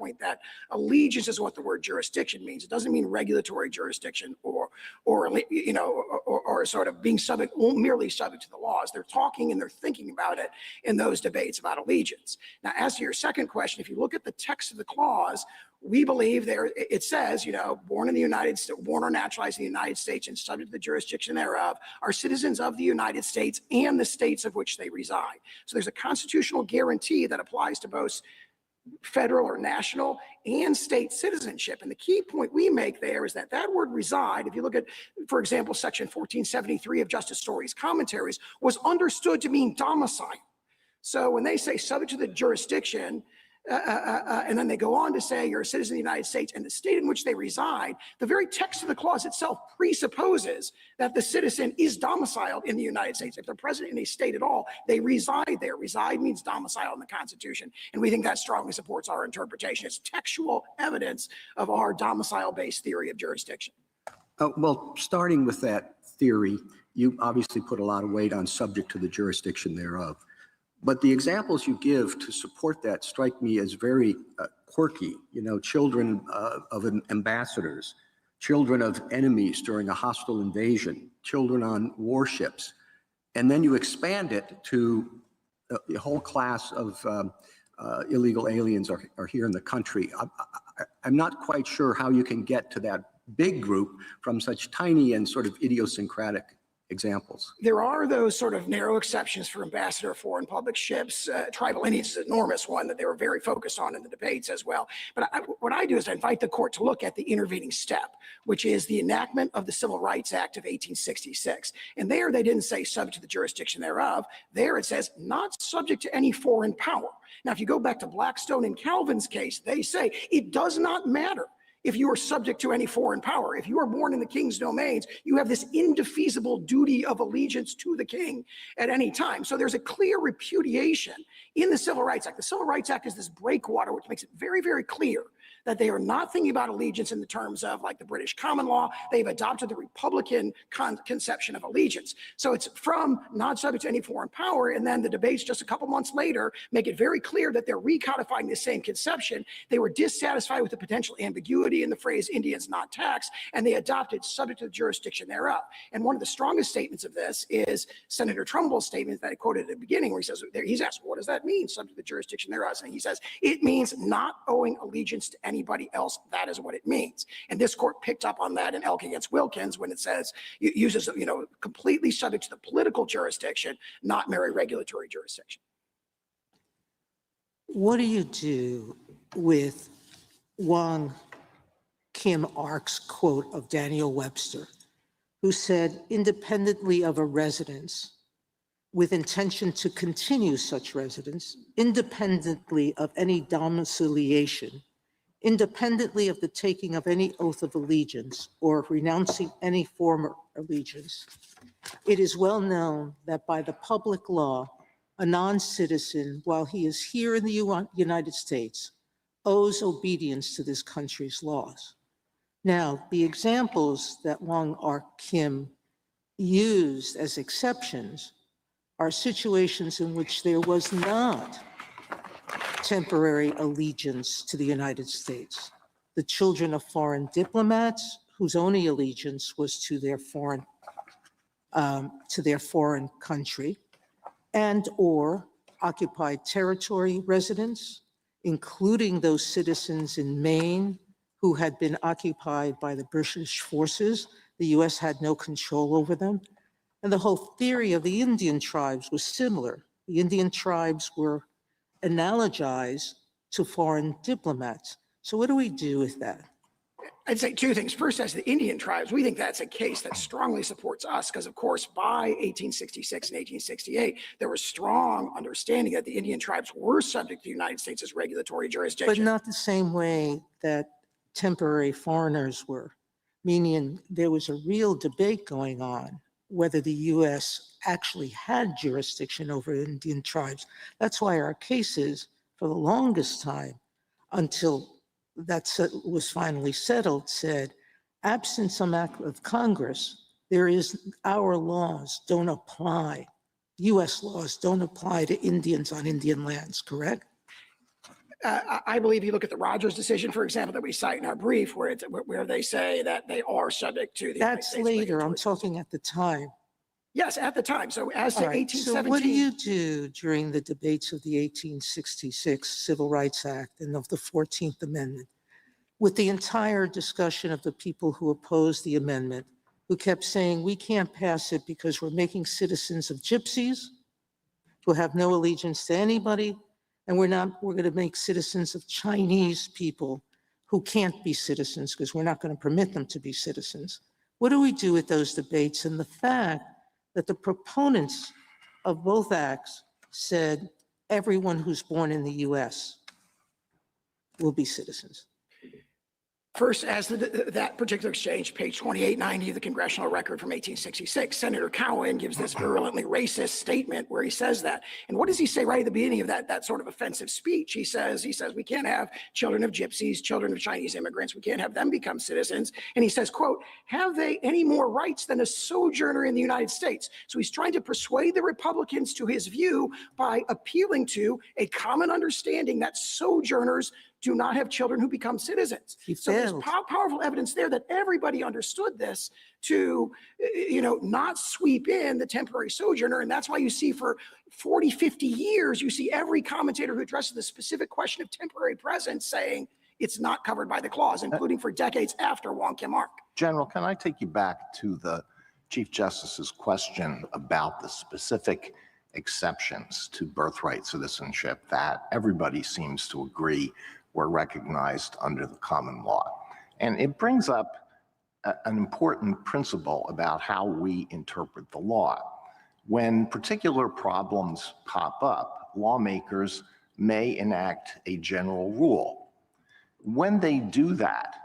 point that allegiance is what the word jurisdiction means. It doesn't mean regulatory jurisdiction or sort of being merely subject to the laws. They're talking and they're thinking about it in those debates about allegiance. Now, as to your second question, if you look at the text of the clause, we believe it says, born in the United States, born or naturalized in the United States and subject to the jurisdiction thereof, are citizens of the United States and the states of which they reside. So there's a constitutional guarantee that applies to both federal or national and state citizenship. And the key point we make there is that that word reside, if you look at, for example, section 1473 of Justice Story's commentaries, was understood to mean domicile. So when they say subject to the jurisdiction, and then they go on to say you're a citizen of the United States and the state in which they reside, the very text of the clause itself presupposes that the citizen is domiciled in the United States. If they're present in a state at all, they reside there. Reside means domicile in the Constitution, and we think that strongly supports our interpretation. It's textual evidence of our domicile-based theory of jurisdiction. Well, starting with that theory, you obviously put a lot of weight on subject to the jurisdiction thereof. But the examples you give to support that strike me as very quirky. Children of ambassadors, children of enemies during a hostile invasion, children on warships. And then you expand it to the whole class of illegal aliens are here in the country. I'm not quite sure how you can get to that big group from such tiny and sort of idiosyncratic examples. There are those sort of narrow exceptions for ambassador foreign public ships. Tribal Indians is an enormous one that they were very focused on in the debates as well. But what I do is I invite the court to look at the intervening step, which is the enactment of the Civil Rights Act of 1866. And there they didn't say subject to the jurisdiction thereof. There it says not subject to any foreign power. Now, if you go back to Blackstone and Calvin's case, they say it does not matter if you are subject to any foreign power. If you are born in the king's domains, you have this indefeasible duty of allegiance to the king at any time. So there's a clear repudiation in the Civil Rights Act. The Civil Rights Act is this breakwater, which makes it very, very clear that they are not thinking about allegiance in the terms of like the British common law. They've adopted the Republican conception of allegiance. So it's from not subject to any foreign power, and then the debates just a couple months later make it very clear that they're recodifying the same conception. They were dissatisfied with the potential ambiguity in the phrase Indians not taxed, and they adopted subject to the jurisdiction thereof. And one of the strongest statements of this is Senator Trumbull's statement that I quoted at the beginning, where he says, he's asked, what does that mean, subject to the jurisdiction thereof? And he says, it means not owing allegiance to anybody else. That is what it means. And this court picked up on that in Elk against Wilkins when it says, it uses, completely subject to the political jurisdiction, not mere regulatory jurisdiction. What do you do with Wong Kim Ark's quote of Daniel Webster, who said, independently of a residence, with intention to continue such residence, independently of any domiciliation, independently of the taking of any oath of allegiance or renouncing any former allegiance, it is well known that by the public law, a non-citizen, while he is here in the United States, owes obedience to this country's laws. Now, the examples that Wong Kim used as exceptions are situations in which there was not temporary allegiance to the United States. The children of foreign diplomats whose only allegiance was to their foreign country, and or occupied territory residents, including those citizens in Maine who had been occupied by the British forces. The US had no control over them. And the whole theory of the Indian tribes was similar. The Indian tribes were analogized to foreign diplomats. So what do we do with that? I'd say two things. First, as the Indian tribes, we think that's a case that strongly supports us because, of course, by 1866 and 1868, there was strong understanding that the Indian tribes were subject to the United States' regulatory jurisdiction. But not the same way that temporary foreigners were, meaning there was a real debate going on whether the US actually had jurisdiction over Indian tribes. That's why our cases, for the longest time, until that was finally settled, said, absent some act of Congress, our laws don't apply. US laws don't apply to Indians on Indian lands, correct? I believe you look at the Rogers decision, for example, that we cite in our brief, where they say that they are subject to the United That's States later. I'm regulatory- talking at the time. Yes, at the time. So as to All right, so what do 1817. you do during the debates of the 1866 Civil Rights Act and of the 14th Amendment with the entire discussion of the people who opposed the amendment, who kept saying, we can't pass it because we're making citizens of gypsies who have no allegiance to anybody, and we're going to make citizens of Chinese people who can't be citizens because we're not going to permit them to be citizens. What do we do with those debates and the fact that the proponents of both acts said everyone who's born in the US will be citizens? First, as that particular exchange, page 2890 of the congressional record from 1866, Senator Cowan gives this virulently racist statement where he says that. And what does he say right at the beginning of that sort of offensive speech? He says, we can't have children of gypsies, children of Chinese immigrants. We can't have them become citizens. And he says, quote, have they any more rights than a sojourner in the United States? So he's trying to persuade the Republicans to his view by appealing to a common understanding that sojourners do not have children who become citizens. So there's powerful evidence there that everybody understood this to, not sweep in the temporary sojourner. And that's why you see for 40, 50 years, you see every commentator who addresses the specific question of temporary presence saying it's not covered by the clause, including for decades after Wong Kim Ark. General, can I take you back to the Chief Justice's question about the specific exceptions to birthright citizenship that everybody seems to agree were recognized under the common law? And it brings up an important principle about how we interpret the law. When particular problems pop up, lawmakers may enact a general rule. When they do that,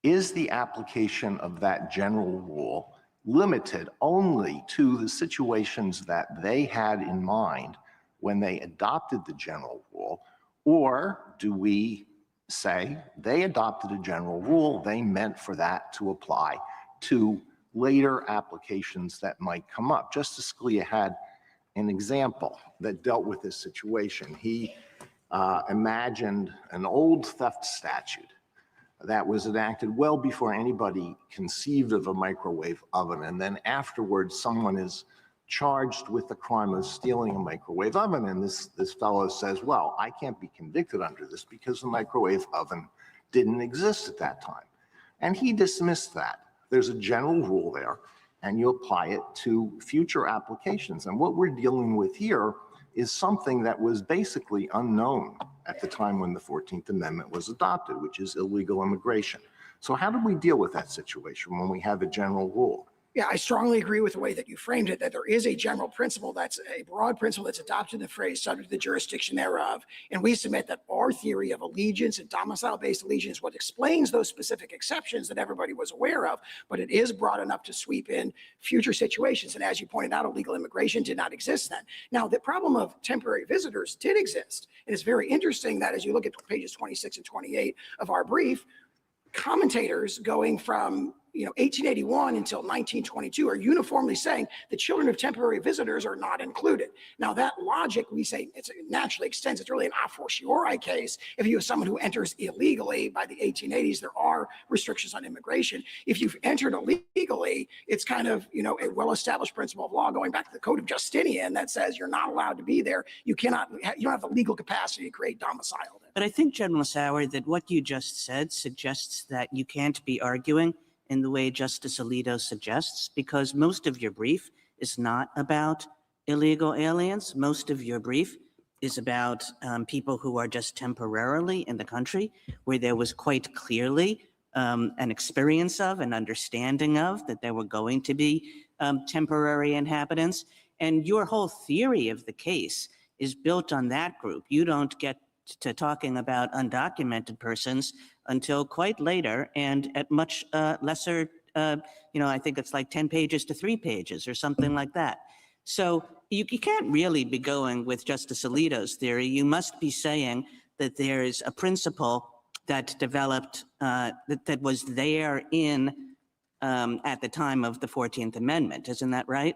is the application of that general rule limited only to the situations that they had in mind when they adopted the general rule? Or do we say they adopted a general rule, they meant for that to apply to later applications that might come up? Justice Scalia had an example that dealt with this situation. He imagined an old theft statute that was enacted well before anybody conceived of a microwave oven, and then afterwards someone is charged with the crime of stealing a microwave oven, and this fellow says, well, I can't be convicted under this because the microwave oven didn't exist at that time. And he dismissed that. There's a general rule there, and you apply it to future applications. And what we're dealing with here is something that was basically unknown at the time when the 14th Amendment was adopted, which is illegal immigration. So how do we deal with that situation when we have a general rule? Yeah, I strongly agree with the way that you framed it, that there is a general principle, that's a broad principle that's adopted in the phrase subject to the jurisdiction thereof. And we submit that our theory of allegiance and domicile-based allegiance, what explains those specific exceptions that everybody was aware of, but it is broad enough to sweep in future situations. And as you pointed out, illegal immigration did not exist then. Now, the problem of temporary visitors did exist. And it's very interesting that as you look at pages 26 and 28 of our brief, commentators going from 1881 until 1922 are uniformly saying the children of temporary visitors are not included. Now that logic, we say it naturally extends. It's really an a fortiori case. If you have someone who enters illegally by the 1880s, there are restrictions on immigration. If you've entered illegally, it's kind of, a well-established principle of law going back to the Code of Justinian that says you're not allowed to be there. You don't have the legal capacity to create domicile there. But I think, General Sauer, that what you just said suggests that you can't be arguing in the way Justice Alito suggests, because most of your brief is not about illegal aliens. Most of your brief is about people who are just temporarily in the country, where there was quite clearly an experience of, an understanding of, that there were going to be temporary inhabitants. And your whole theory of the case is built on that group. You don't get to talking about undocumented persons until quite later and at much lesser, I think it's like 10 pages to 3 pages or something like that. So you can't really be going with Justice Alito's theory. You must be saying that there is a principle that developed, that was there at the time of the 14th Amendment. Isn't that right?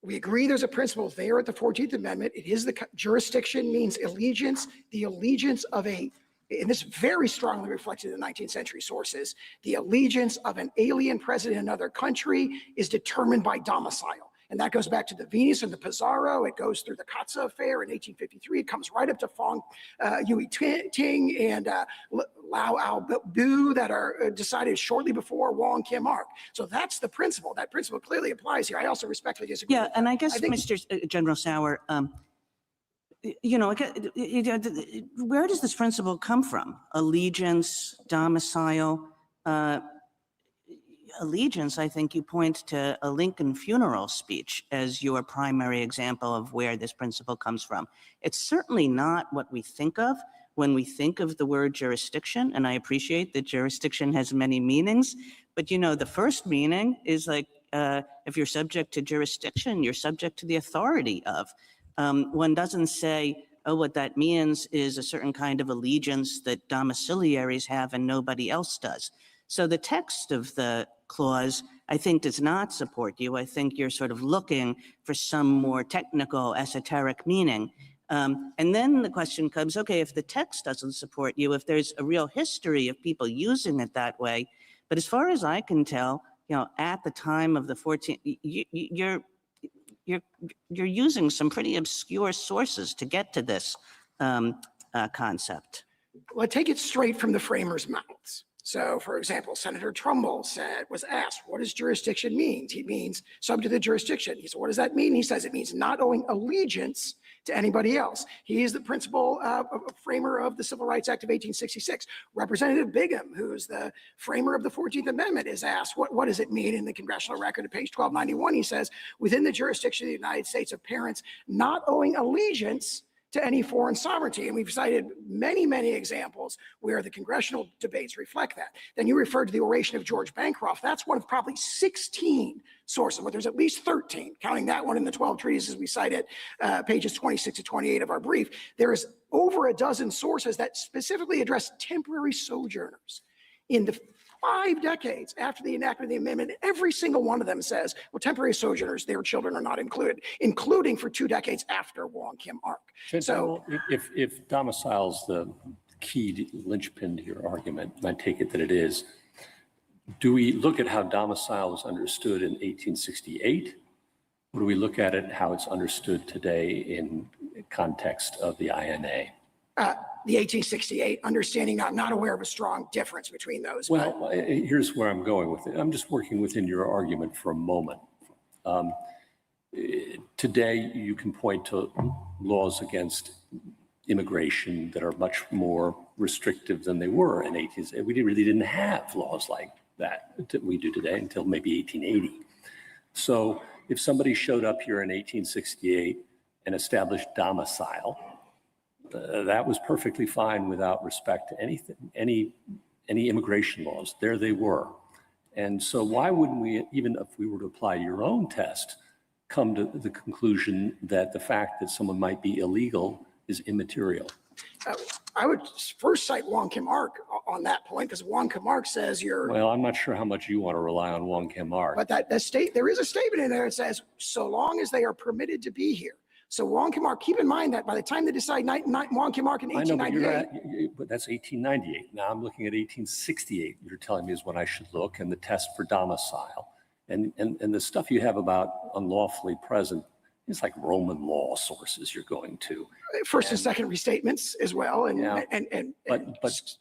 We agree there's a principle there at the 14th Amendment. It is jurisdiction means allegiance, the allegiance of and this very strongly reflected in the 19th century sources, the allegiance of an alien present in another country is determined by domicile. And that goes back to the Venus and the Pizarro. It goes through the Katza Affair in 1853. It comes right up to Fong Yui Ting and Lao Ao Bu that are decided shortly before Wong Kim Ark. So that's the principle. That principle clearly applies here. I also respectfully disagree. Yeah, and I guess, Mr. General Sauer, you know, where does this principle come from? Allegiance, domicile, allegiance, I think you point to a Lincoln funeral speech as your primary example of where this principle comes from. It's certainly not what we think of when we think of the word jurisdiction, and I appreciate that jurisdiction has many meanings, but you know, the first meaning is like, if you're subject to jurisdiction, you're subject to the authority of. One doesn't say, oh, what that means is a certain kind of allegiance that domiciliaries have and nobody else does. So the text of the clause, I think, does not support you. I think you're sort of looking for some more technical, esoteric meaning. And then the question comes, okay, if the text doesn't support you, if there's a real history of people using it that way, but as far as I can tell, you know, at the time of the 14th, you're using some pretty obscure sources to get to this concept. Well, take it straight from the framers' mouths. So, for example, Senator Trumbull was asked, what does jurisdiction mean? He means subject to jurisdiction. He said, what does that mean? He says it means not owing allegiance to anybody else. He is the principal framer of the Civil Rights Act of 1866. Representative Bigham, who's the framer of the 14th Amendment, is asked, what does it mean in the congressional record at page 1291? He says, within the jurisdiction of the United States of parents not owing allegiance to any foreign sovereignty. And we've cited many, many examples where the congressional debates reflect that. Then you referred to the oration of George Bancroft. That's one of probably 16 sources, but there's at least 13, counting that one in the 12 treatises we cited, pages 26 to 28 of our brief. There is over a dozen sources that specifically address temporary sojourners. In the 5 decades after the enactment of the amendment, every single one of them says, well, temporary sojourners, their children are not included, including for 2 decades after Wong Kim Ark. So if domicile's the key linchpin to your argument, and I take it that it is, do we look at how domicile was understood in 1868? Or do we look at it how it's understood today in context of the INA? The 1868 understanding, I'm not aware of a strong difference between those. Well, here's where I'm going with it. I'm just working within your argument for a moment. Today, you can point to laws against immigration that are much more restrictive than they were in 1860. We really didn't have laws like that we do today until maybe 1880. So if somebody showed up here in 1868 and established domicile, that was perfectly fine without respect to anything, any immigration laws. There they were. And so why wouldn't we, even if we were to apply your own test, come to the conclusion that the fact that someone might be illegal is immaterial? I would first cite Wong Kim Ark on that point, because Wong Kim Ark says you're... Well, I'm not sure how much you want to rely on Wong Kim Ark. But there is a statement in there that says, so long as they are permitted to be here. So Wong Kim Ark, keep in mind that by the time they decide Wong Kim Ark in 1898. But that's 1898. Now I'm looking at 1868. You're telling me is when I should look, and the test for domicile. And the stuff you have about unlawfully present is like Roman law sources you're going to. First and second restatements as well, and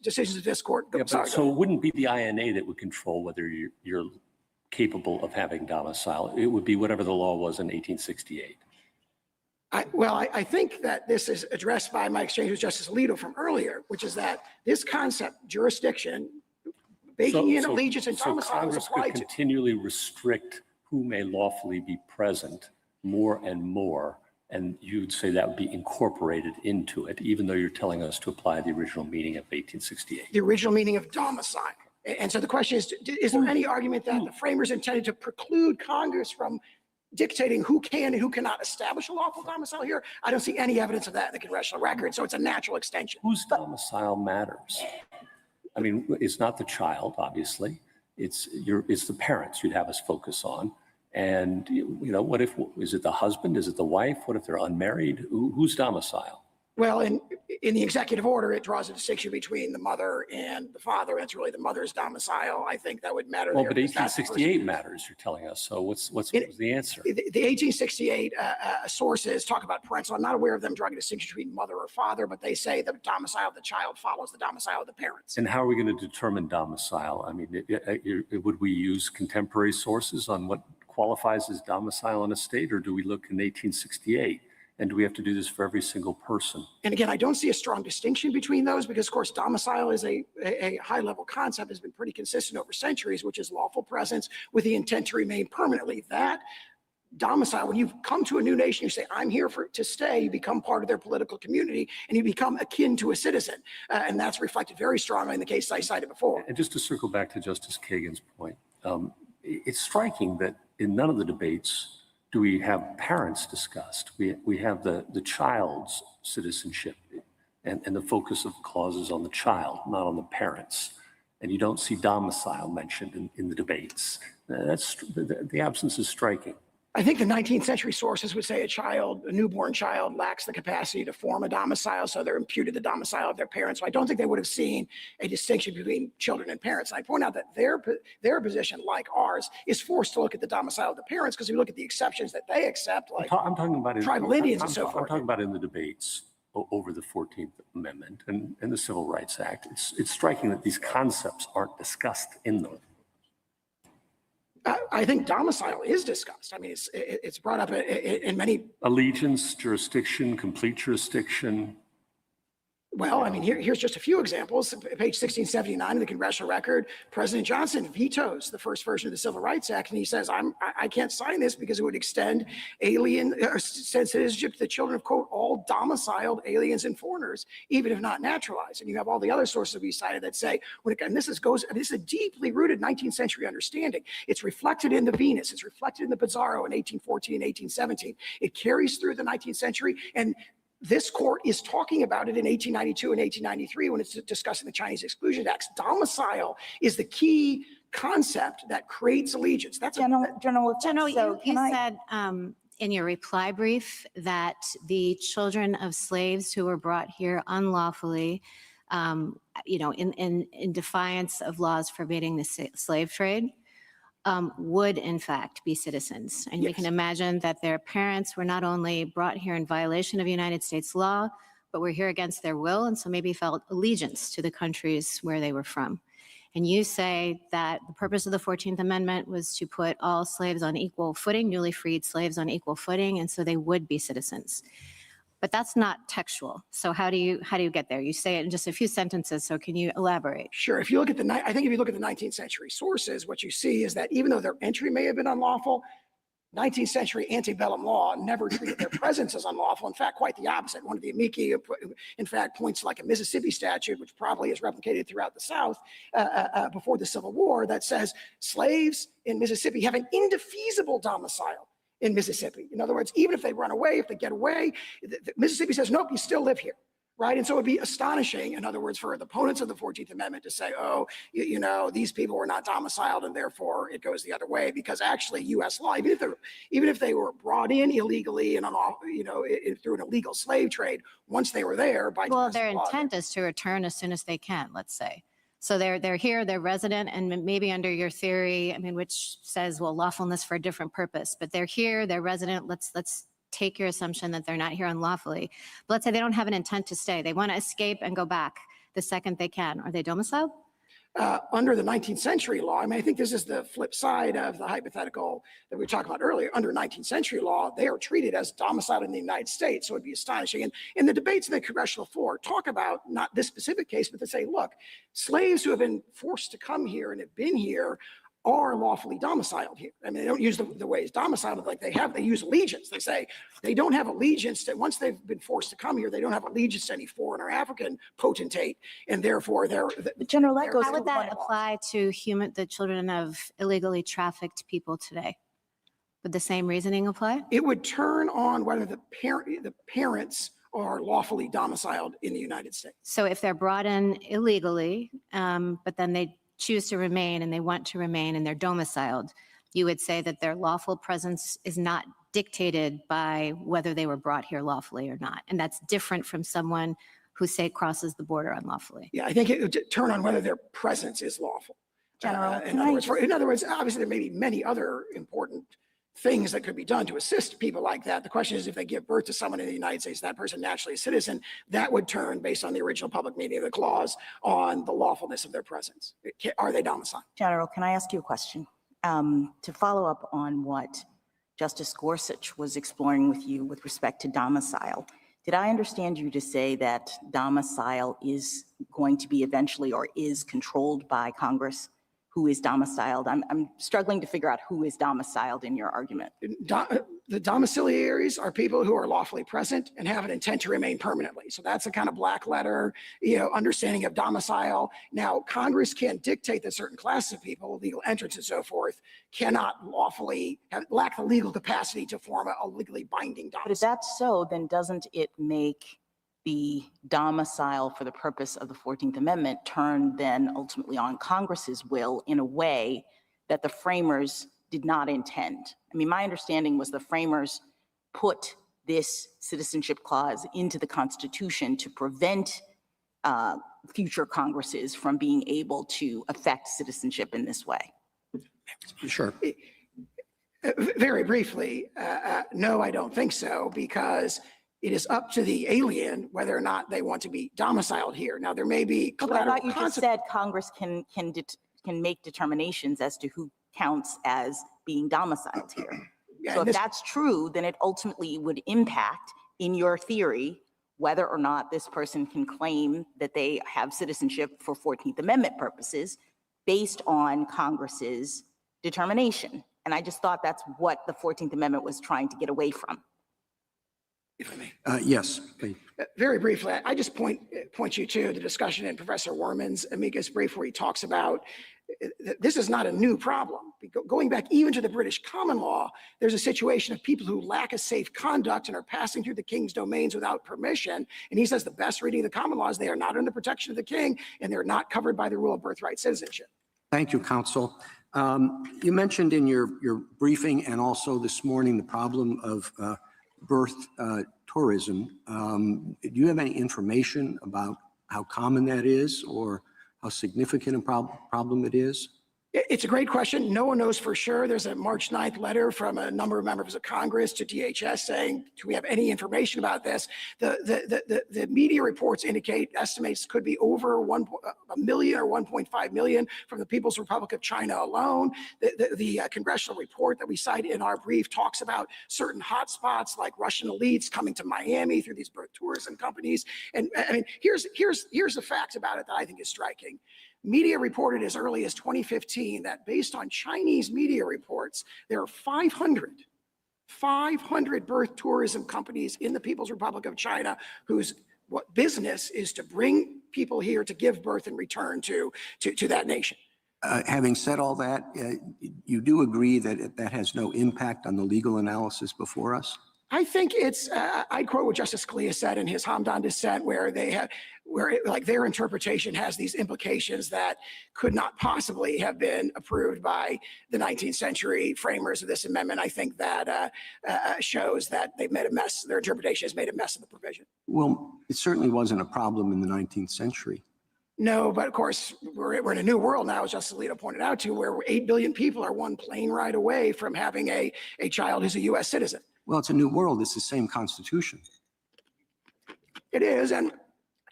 decisions of this court. Yeah, so it wouldn't be the INA that would control whether you're capable of having domicile. It would be whatever the law was in 1868. I think that this is addressed by my exchange with Justice Alito from earlier, which is that this concept, jurisdiction, baking in allegiance and domicile, so Congress could continually restrict who may lawfully be present more and more, and you'd say that would be incorporated into it, even though you're telling us to apply the original meaning of 1868. The original meaning of domicile. And so the question is there any argument that the framers intended to preclude Congress from dictating who can and who cannot establish a lawful domicile here? I don't see any evidence of that in the congressional record, so it's a natural extension. Whose domicile matters? I mean, it's not the child, obviously. It's the parents you'd have us focus on. And, what if, is it the husband? Is it the wife? What if they're unmarried? Who's domicile? Well, in the executive order, it draws a distinction between the mother and the father. It's really the mother's domicile. I think that would matter. Well, there but because that's the 1868 matters, you're telling us. So what's the answer? The 1868 sources talk about parental. I'm not aware of them drawing a distinction between mother or father, but they say the domicile of the child follows the domicile of the parents. And how are we going to determine domicile? I mean, would we use contemporary sources on what qualifies as domicile in a state, or do we look in 1868? And do we have to do this for every single person? And again, I don't see a strong distinction between those because, of course, domicile is a high-level concept, has been pretty consistent over centuries, which is lawful presence with the intent to remain permanently. That domicile, when you come to a new nation, you say, I'm here to stay, you become part of their political community, and you become akin to a citizen. And that's reflected very strongly in the case I cited before. And just to circle back to Justice Kagan's point, it's striking that in none of the debates do we have parents discussed. We have the child's citizenship and the focus of clauses on the child, not on the parents. And you don't see domicile mentioned in the debates. The absence is striking. I think the 19th century sources would say a newborn child lacks the capacity to form a domicile, so they're imputed the domicile of their parents. So I don't think they would have seen a distinction between children and parents. I point out that their position, like ours, is forced to look at the domicile of the parents because if you look at the exceptions that they accept, like I'm talking about tribal Indians and so forth. I'm talking about in the debates over the 14th Amendment and the Civil Rights Act. It's striking that these concepts aren't discussed in them. I think domicile is discussed. I mean, it's brought up in many. Allegiance, jurisdiction, complete jurisdiction. Well, I mean, here's just a few examples. Page 1679 of the Congressional Record, President Johnson vetoes the first version of the Civil Rights Act, and he says, I can't sign this because it would extend citizenship to the children of, quote, all domiciled aliens and foreigners, even if not naturalized. And you have all the other sources we cited that say, this is a deeply rooted 19th century understanding. It's reflected in the Venus. It's reflected in the Pizarro in 1814 and 1817. It carries through the 19th century, and this court is talking about it in 1892 and 1893 when it's discussing the Chinese Exclusion Tax. Domicile is the key concept that creates allegiance. That's General, you said in your reply brief that the children of slaves who were brought here unlawfully, in defiance of laws forbidding the slave trade, would in fact be citizens. And Yes. we can imagine that their parents were not only brought here in violation of United States law, but were here against their will, and so maybe felt allegiance to the countries where they were from. And you say that the purpose of the 14th Amendment was to put all slaves on equal footing, newly freed slaves on equal footing, and so they would be citizens. But that's not textual. So how do you get there? You say it in just a few sentences, so can you elaborate? Sure. If you look at I think if you look at the 19th century sources, what you see is that even though their entry may have been unlawful, 19th century antebellum law never treated their presence as unlawful. In fact, quite the opposite. One of the amici, in fact, points to like a Mississippi statute, which probably is replicated throughout the South before the Civil War, that says slaves in Mississippi have an indefeasible domicile in Mississippi. In other words, even if they run away, if they get away, Mississippi says, nope, you still live here. Right. And so it'd be astonishing, in other words, for the opponents of the 14th Amendment to say, oh, these people were not domiciled and therefore it goes the other way, because actually U.S. law, even if they were brought in illegally and through an illegal slave trade, once they were there by their intent is to return as soon as they can, let's say. So they're here, they're resident, and maybe under your theory, which says, well, lawfulness for a different purpose, but they're here, they're resident. Let's take your assumption that they're not here unlawfully. But let's say they don't have an intent to stay. They want to escape and go back the second they can. Are they domiciled? Under the 19th century law, I think this is the flip side of the hypothetical that we talked about earlier. Under 19th century law, they are treated as domiciled in the United States. So it'd be astonishing. And in the debates in the congressional floor, talk about not this specific case, but to say, look, slaves who have been forced to come here and have been here are lawfully domiciled here. They don't use the ways domiciled like they use allegiance. They say they don't have allegiance to, once they've been forced to come here, they don't have allegiance to any foreign or African potentate, and therefore they're. General, that goes How would that apply to the children of illegally trafficked people today? Would the same reasoning apply? It would turn on whether the parents are lawfully domiciled in the United States. So if they're brought in illegally, but then they choose to remain and they want to remain and they're domiciled, you would say that their lawful presence is not dictated by whether they were brought here lawfully or not. And that's different from someone who, say, crosses the border unlawfully. Yeah, I think it would turn on whether their presence is lawful. General, In other words, obviously, there may be many other important things that could be done to assist people like that. The question is, if they give birth to someone in the United States, that person naturally a citizen, that would turn, based on the original public meaning of the clause, on the lawfulness of their presence. Are they domiciled? General, can I ask you a question? To follow up on what Justice Gorsuch was exploring with you with respect to domicile, did I understand you to say that domicile is going to be eventually or is controlled by Congress? Who is domiciled? I'm struggling to figure out who is domiciled in your argument. The domiciliaries are people who are lawfully present and have an intent to remain permanently. So that's a kind of black letter, understanding of domicile. Now, Congress can dictate that certain classes of people, legal entrants and so forth, cannot lawfully lack the legal capacity to form a legally binding domicile. But if that's so, then doesn't it make the domicile for the purpose of the 14th Amendment turn then ultimately on Congress's will in a way that the framers did not intend? I mean, my understanding was the framers put this citizenship clause into the Constitution to prevent future Congresses from being able to affect citizenship in this way. Sure. Very briefly, no, I don't think so, because it is up to the alien whether or not they want to be domiciled here. Now, there may be But I collateral thought you just said Congress can make determinations as to who counts as being domiciled here. Yeah, So and if that's true, then it ultimately would impact, in your theory, whether or not this person can claim that they have citizenship for 14th Amendment purposes based on Congress's determination. And I just thought that's what the 14th Amendment was trying to get away from. if I may. Yes, please. Very briefly, I just point you to the discussion in Professor Werman's amicus brief where he talks about this is not a new problem. Going back even to the British common law, there's a situation of people who lack a safe conduct and are passing through the king's domains without permission. And he says the best reading of the common law is they are not under the protection of the king and they're not covered by the rule of birthright citizenship. Thank you, counsel. You mentioned in your briefing and also this morning the problem of birth tourism. Do you have any information about how common that is or how significant a problem it is? It's a great question. No one knows for sure. There's a March 9th letter from a number of members of Congress to DHS saying, do we have any information about this? The media reports indicate estimates could be over 1 million or 1.5 million from the People's Republic of China alone. The congressional report that we cite in our brief talks about certain hotspots like Russian elites coming to Miami through these birth tourism companies. And I mean, here's the fact about it that I think is striking. Media reported as early as 2015 that based on Chinese media reports, there are 500 birth tourism companies in the People's Republic of China whose business is to bring people here to give birth and return to that nation. Having said all that, you do agree that that has no impact on the legal analysis before us? I think it's, I'd quote what Justice Scalia said in his Hamdan dissent, where their interpretation has these implications that could not possibly have been approved by the 19th century framers of this amendment. I think that shows that they've made a mess. Their interpretation has made a mess of the provision. Well, it certainly wasn't a problem in the 19th century. No, but of course, we're in a new world now, as Justice Alito pointed out to, where 8 billion people are one plane ride away from having a child who's a U.S. citizen. Well, it's a new world. It's the same Constitution. It is, and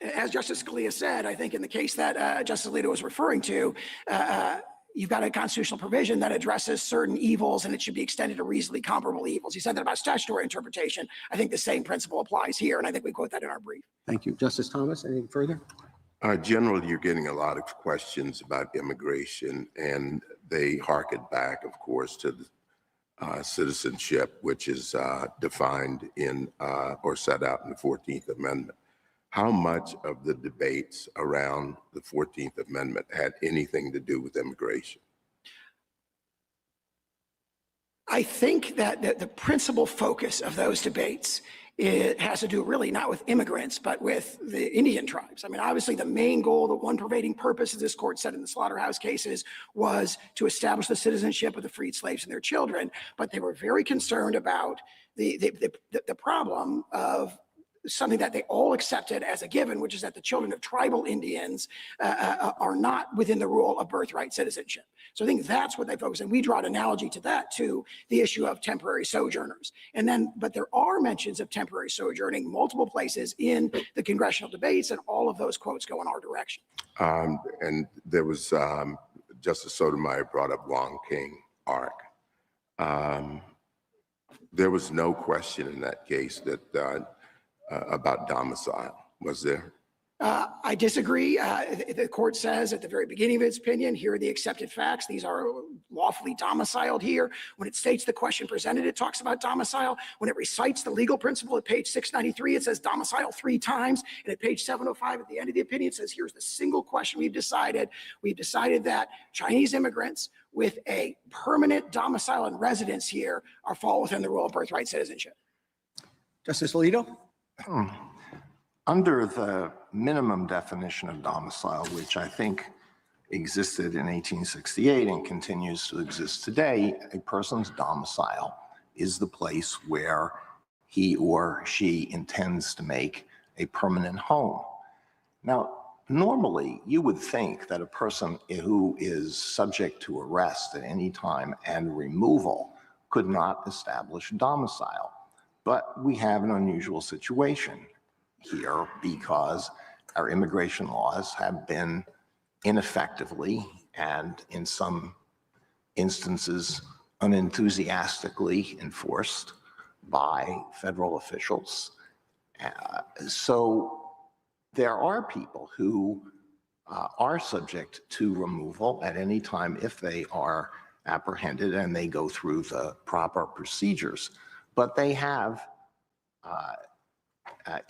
as Justice Scalia said, I think in the case that Justice Alito was referring to, you've got a constitutional provision that addresses certain evils and it should be extended to reasonably comparable evils. He said that about statutory interpretation. I think the same principle applies here, and I think we quote that in our brief. Thank you. Justice Thomas, anything further? Generally, you're getting a lot of questions about immigration, and they harken back, of course, to the citizenship, which is defined in or set out in the 14th Amendment. How much of the debates around the 14th Amendment had anything to do with immigration? I think that the principal focus of those debates it has to do really not with immigrants, but with the Indian tribes. I mean, obviously the main goal, the one pervading purpose, as this court said in the slaughterhouse cases, was to establish the citizenship of the freed slaves and their children. But they were very concerned about the problem of something that they all accepted as a given, which is that the children of tribal Indians are not within the rule of birthright citizenship. So I think that's what they focus on. We draw an analogy to that, to the issue of temporary sojourners. And then, but there are mentions of temporary sojourning multiple places in the congressional debates, and all of those quotes go in our direction. And there was, Justice Sotomayor brought up Wong Kim Ark. There was no question in that case that about domicile, was there? I disagree. The court says at the very beginning of its opinion, here are the accepted facts. These are lawfully domiciled here. When it states the question presented, it talks about domicile. When it recites the legal principle at page 693, it says domicile 3 times. And at page 705 at the end of the opinion, it says, here's the single question we've decided. We've decided that Chinese immigrants with a permanent domicile and residence here fall within the rule of birthright citizenship. Justice Alito? Under the minimum definition of domicile, which I think existed in 1868 and continues to exist today, a person's domicile is the place where he or she intends to make a permanent home. Now, normally, you would think that a person who is subject to arrest at any time and removal could not establish domicile. But we have an unusual situation here because our immigration laws have been ineffectively and in some instances unenthusiastically enforced by federal officials. So there are people who are subject to removal at any time if they are apprehended and they go through the proper procedures. But they have,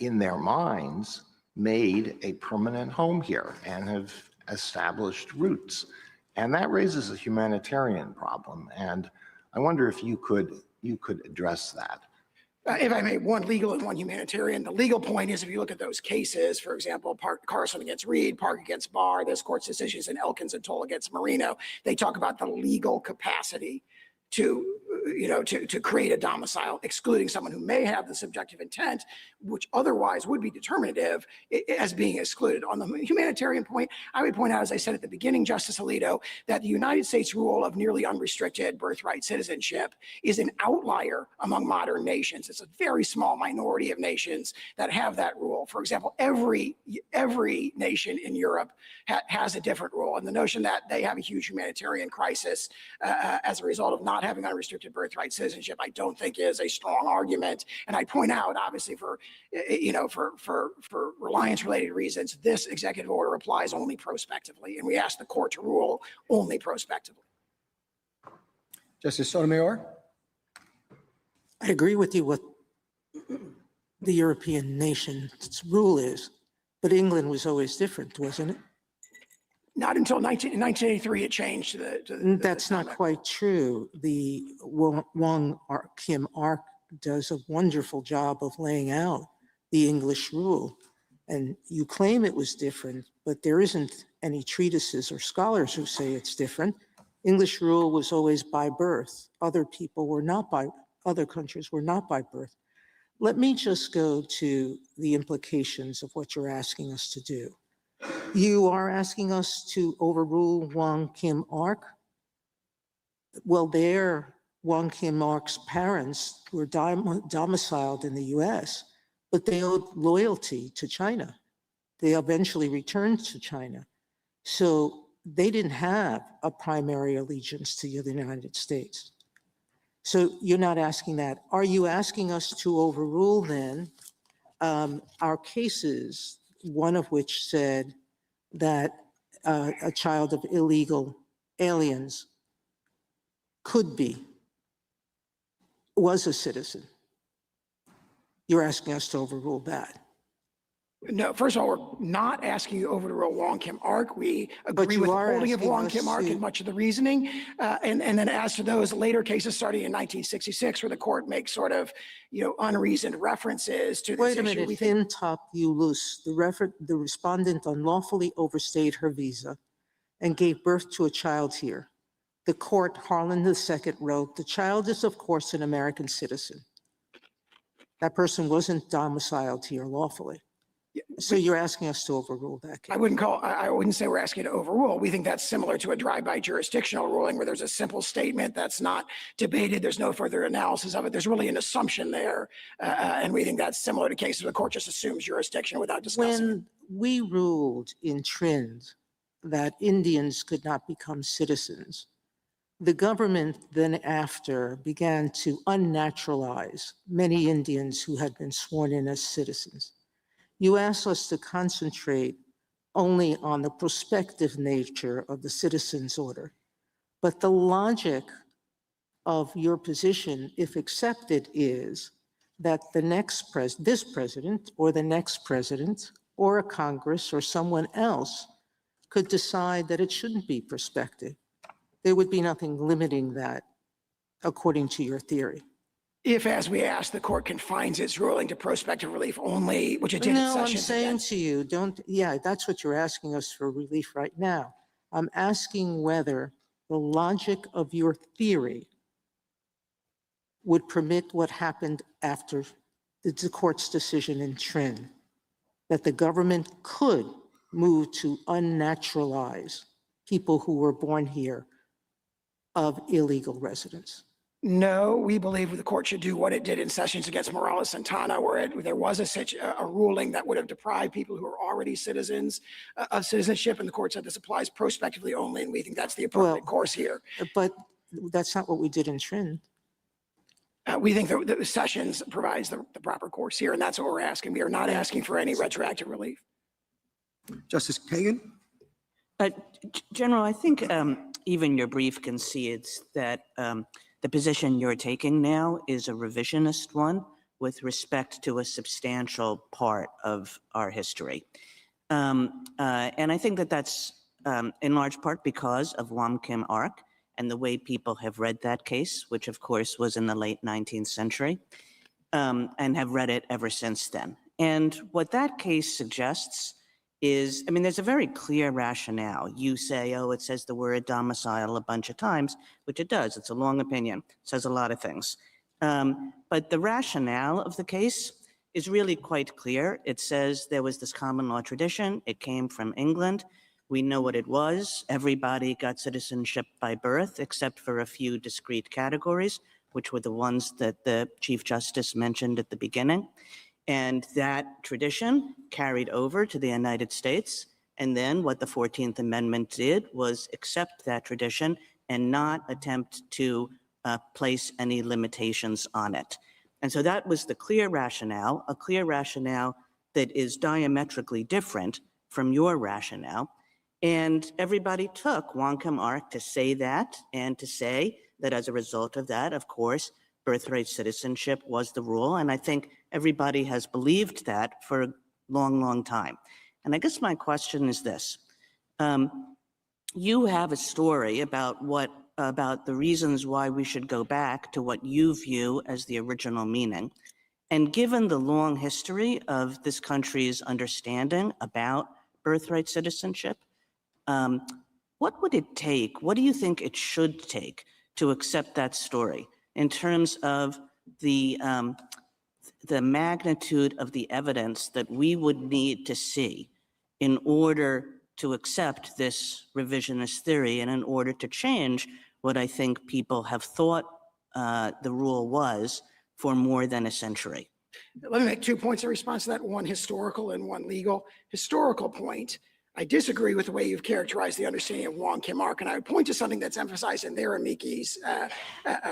in their minds, made a permanent home here and have established roots. And that raises a humanitarian problem. And I wonder if you could address that. If I may, one legal and one humanitarian. The legal point is, if you look at those cases, for example, Carson against Reed, Park against Barr, this court's decisions in Elkins and Toll against Marino, they talk about the legal capacity to create a domicile, excluding someone who may have the subjective intent, which otherwise would be determinative, as being excluded. On the humanitarian point, I would point out, as I said at the beginning, Justice Alito, that the United States rule of nearly unrestricted birthright citizenship is an outlier among modern nations. It's a very small minority of nations that have that rule. For example, every nation in Europe has a different rule. And the notion that they have a huge humanitarian crisis as a result of not having unrestricted birthright citizenship, I don't think is a strong argument. And I point out, obviously, for reliance-related reasons, this executive order applies only prospectively, and we ask the court to rule only prospectively. Justice Sotomayor? I agree with you what the European nation's rule is, but England was always different, wasn't it? Not until 1983 it changed to the That's not quite true. The Wong Kim Ark does a wonderful job of laying out the English rule. And you claim it was different, but there isn't any treatises or scholars who say it's different. English rule was always by birth. Other countries were not by birth. Let me just go to the implications of what you're asking us to do. You are asking us to overrule Wong Kim Ark. Well, Wong Kim Ark's parents were domiciled in the US, but they owed loyalty to China. They eventually returned to China. So they didn't have a primary allegiance to the United States. So you're not asking that. Are you asking us to overrule then our cases, one of which said that a child of illegal aliens was a citizen? You're asking us to overrule that. No, first of all, we're not asking you to overrule Wong Kim Ark. We agree you with the are holding of asking Wong us Kim Ark to- and much of the reasoning. And then as to those later cases starting in 1966, where the court makes sort of, unreasoned references to this Wait a issue, minute, we think thin top you loose. The respondent unlawfully overstayed her visa and gave birth to a child here. The court, Harlan II, wrote, the child is of course an American citizen. That person wasn't domiciled here lawfully. So you're asking us to overrule that case? I wouldn't say we're asking you to overrule. We think that's similar to a drive-by jurisdictional ruling where there's a simple statement that's not debated. There's no further analysis of it. There's really an assumption there. And we think that's similar to cases where the court just assumes jurisdiction without discussing it. When we ruled in Trind that Indians could not become citizens, the government then after began to unnaturalize many Indians who had been sworn in as citizens. You asked us to concentrate only on the prospective nature of the citizen's order. But the logic of your position, if accepted, is that this president or the next president or a Congress or someone else could decide that it shouldn't be prospective. There would be nothing limiting that, according to your theory. If, as we asked, the court confines its ruling to prospective relief only, which it did in No, I'm Sessions saying against. to you, that's what you're asking us for relief right now. I'm asking whether the logic of your theory would permit what happened after the court's decision in Trin, that the government could move to unnaturalize people who were born here of illegal residents. No, we believe the court should do what it did in Sessions against Morales-Santana, where there was a ruling that would have deprived people who are already citizens of citizenship, and the court said this applies prospectively only, and we think that's the appropriate course here. But that's not what we did in Trin. We think that Sessions provides the proper course here, and that's what we're asking. We are not asking for any retroactive relief. Justice Kagan? General, I think even your brief concedes that the position you're taking now is a revisionist one with respect to a substantial part of our history. And I think that that's in large part because of Wong Kim Ark and the way people have read that case, which of course was in the late 19th century, and have read it ever since then. And what that case suggests is, there's a very clear rationale. You say, oh, it says the word domicile a bunch of times, which it does. It's a long opinion. It says a lot of things. But the rationale of the case is really quite clear. It says there was this common law tradition. It came from England. We know what it was. Everybody got citizenship by birth, except for a few discrete categories, which were the ones that the Chief Justice mentioned at the beginning. And that tradition carried over to the United States. And then what the 14th Amendment did was accept that tradition and not attempt to place any limitations on it. And so that was the clear rationale, a clear rationale that is diametrically different from your rationale. And everybody took Wong Kim Ark to say that and to say that as a result of that, of course, birthright citizenship was the rule. And I think everybody has believed that for a long, long time. And I guess my question is this. You have a story about the reasons why we should go back to what you view as the original meaning. And given the long history of this country's understanding about birthright citizenship, what would it take? What do you think it should take to accept that story in terms of the magnitude of the evidence that we would need to see in order to accept this revisionist theory and in order to change what I think people have thought the rule was for more than a century? Let me make 2 points in response to that, one historical and one legal. Historical point, I disagree with the way you've characterized the understanding of Wong Kim Ark, and I would point to something that's emphasized in their amici's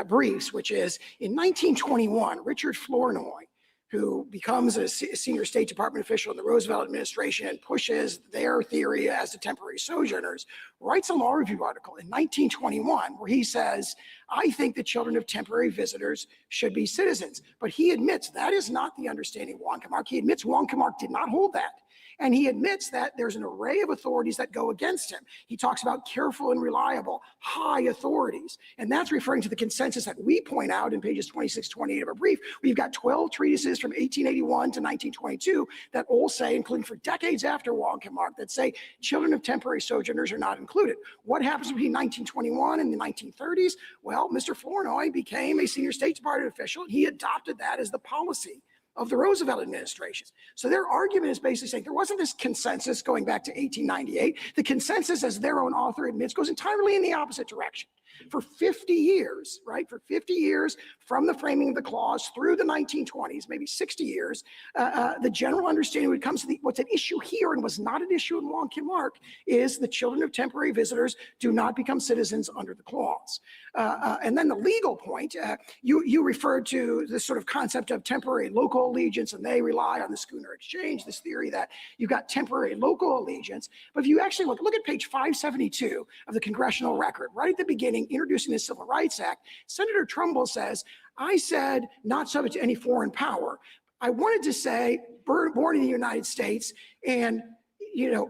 briefs, which is in 1921, Richard Flournoy, who becomes a senior State Department official in the Roosevelt administration and pushes their theory as to temporary sojourners, writes a law review article in 1921 where he says, I think the children of temporary visitors should be citizens. But he admits that is not the understanding of Wong Kim Ark. He admits Wong Kim Ark did not hold that. And he admits that there's an array of authorities that go against him. He talks about careful and reliable, high authorities. And that's referring to the consensus that we point out in pages 26, 28 of our brief. We've got 12 treatises from 1881 to 1922 that all say, including for decades after Wong Kim Ark, that say children of temporary sojourners are not included. What happens between 1921 and the 1930s? Well, Mr. Flournoy became a senior State Department official, and he adopted that as the policy of the Roosevelt administration. So their argument is basically saying there wasn't this consensus going back to 1898. The consensus, as their own author admits, goes entirely in the opposite direction. For 50 years, right, for 50 years from the framing of the clause through the 1920s, maybe 60 years, the general understanding when it comes to what's at issue here and was not an issue in Wong Kim Ark is the children of temporary visitors do not become citizens under the clause. And then the legal point, you referred to this sort of concept of temporary local allegiance, and they rely on the Schooner Exchange, this theory that you've got temporary local allegiance. But if you actually look at page 572 of the congressional record, right at the beginning, introducing the Civil Rights Act, Senator Trumbull says, I said not subject to any foreign power. I wanted to say born in the United States and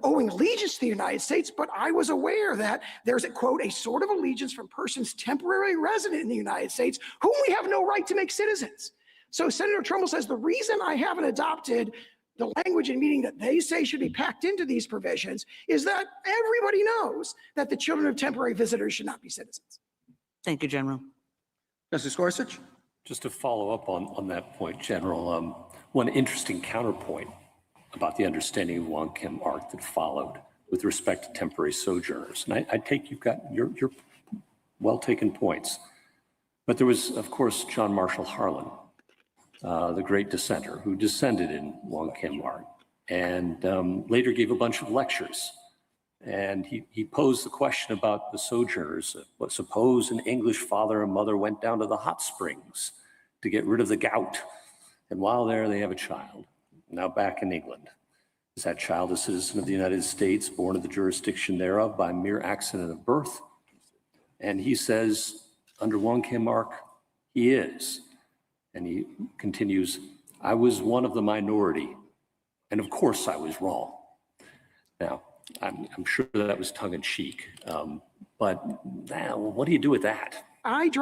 owing allegiance to the United States, but I was aware that there's a, quote, a sort of allegiance from persons temporarily resident in the United States whom we have no right to make citizens. So Senator Trumbull says the reason I haven't adopted the language and meaning that they say should be packed into these provisions is that everybody knows that the children of temporary visitors should not be citizens. Thank you, General. Justice Gorsuch? Just to follow up on that point, General, one interesting counterpoint about the understanding of Wong Kim Ark that followed with respect to temporary sojourners. And I take you've got your well-taken points. But there was, of course, John Marshall Harlan, the great dissenter who dissented in Wong Kim Ark and later gave a bunch of lectures. And he posed the question about the sojourners. Suppose an English father and mother went down to the hot springs to get rid of the gout. And while there, they have a child, now back in England. Is that child a citizen of the United States, born of the jurisdiction thereof by mere accident of birth? And he says, under Wong Kim Ark, he is. And he continues, I was one of the minority, and of course I was wrong. Now, I'm sure that was tongue-in-cheek, but now, what do you do with that? I'd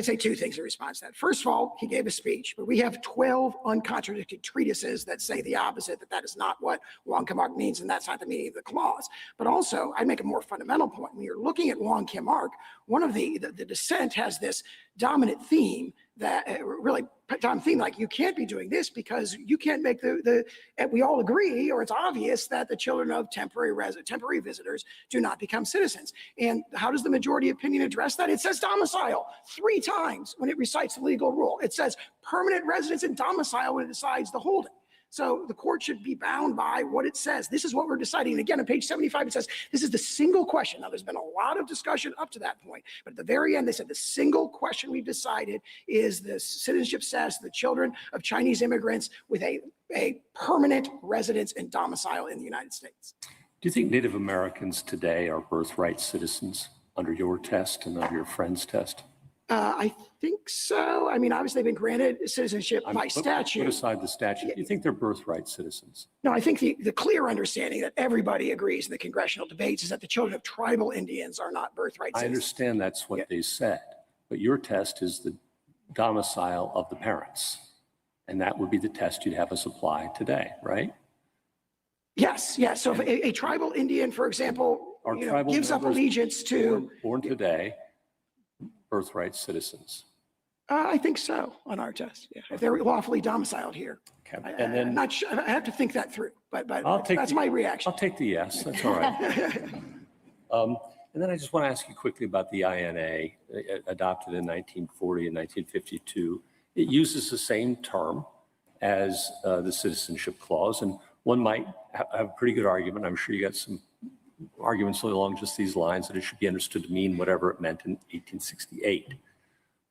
say two things in response to that. First of all, he gave a speech, but we have 12 uncontradicted treatises that say the opposite, that is not what Wong Kim Ark means, and that's not the meaning of the clause. But also, I'd make a more fundamental point. When you're looking at Wong Kim Ark, one of the dissent has this dominant theme that like you can't be doing this because you can't make we all agree, or it's obvious that the children of temporary visitors do not become citizens. And how does the majority opinion address that? It says domicile 3 times when it recites the legal rule. It says permanent residence and domicile when it decides the holding. So the court should be bound by what it says. This is what we're deciding. And again, on page 75, it says this is the single question. Now, there's been a lot of discussion up to that point, but at the very end, they said the single question we've decided is the citizenship status of the children of Chinese immigrants with a permanent residence and domicile in the United States. Do you think Native Americans today are birthright citizens under your test and under your friend's test? I think so. I mean, obviously, they've been granted citizenship by statute. Put aside the statute. Do you think they're birthright citizens? No, I think the clear understanding that everybody agrees in the congressional debates is that the children of tribal Indians are not birthright citizens. I understand that's what they said, but your test is the domicile of the parents, and that would be the test you'd have us apply today, right? Yes. So if a tribal Indian, for example, gives up allegiance to born today, birthright citizens. I think so on our test. Yeah, if they're lawfully domiciled here. Okay. And then I'm not sure, I have to think that through, but that's my reaction. I'll take the yes. That's all right. And then I just want to ask you quickly about the INA adopted in 1940 and 1952. It uses the same term as the Citizenship Clause, and one might have a pretty good argument. I'm sure you got some arguments along just these lines that it should be understood to mean whatever it meant in 1868.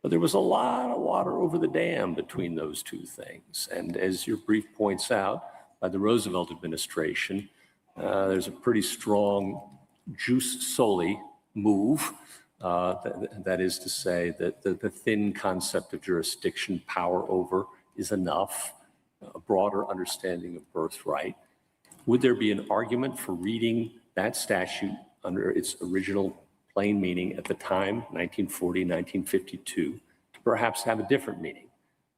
But there was a lot of water over the dam between those two things. And as your brief points out, by the Roosevelt administration, there's a pretty strong jus soli move. That is to say that the thin concept of jurisdiction, power over, is enough, a broader understanding of birthright. Would there be an argument for reading that statute under its original plain meaning at the time, 1940, 1952, to perhaps have a different meaning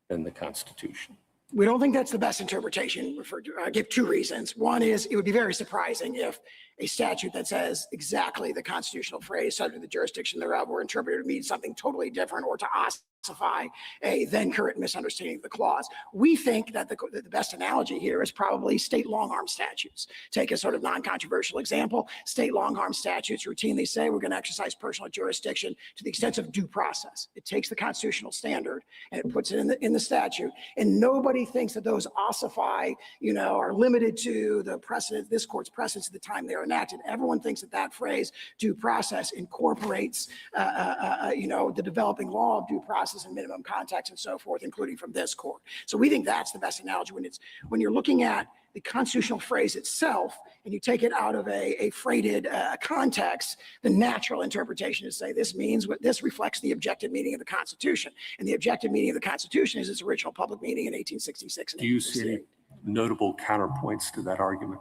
than the Constitution? We don't think that's the best interpretation. I give two reasons. One is it would be very surprising if a statute that says exactly the constitutional phrase subject to the jurisdiction thereof were interpreted to mean something totally different or to ossify a then current misunderstanding of the clause. We think that the best analogy here is probably state long-arm statutes. Take a sort of non-controversial example. State long-arm statutes routinely say we're going to exercise personal jurisdiction to the extent of due process. It takes the constitutional standard and it puts it in the statute. And nobody thinks that those ossify, are limited to the precedent, this court's precedents at the time they were enacted. Everyone thinks that that phrase due process incorporates, the developing law of due process and minimum context and so forth, including from this court. So we think that's the best analogy when you're looking at the constitutional phrase itself and you take it out of a freighted context. The natural interpretation is say this means what this reflects the objective meaning of the Constitution, and the objective meaning of the Constitution is its original public meaning in 1866. Do you see any notable counterpoints to that argument?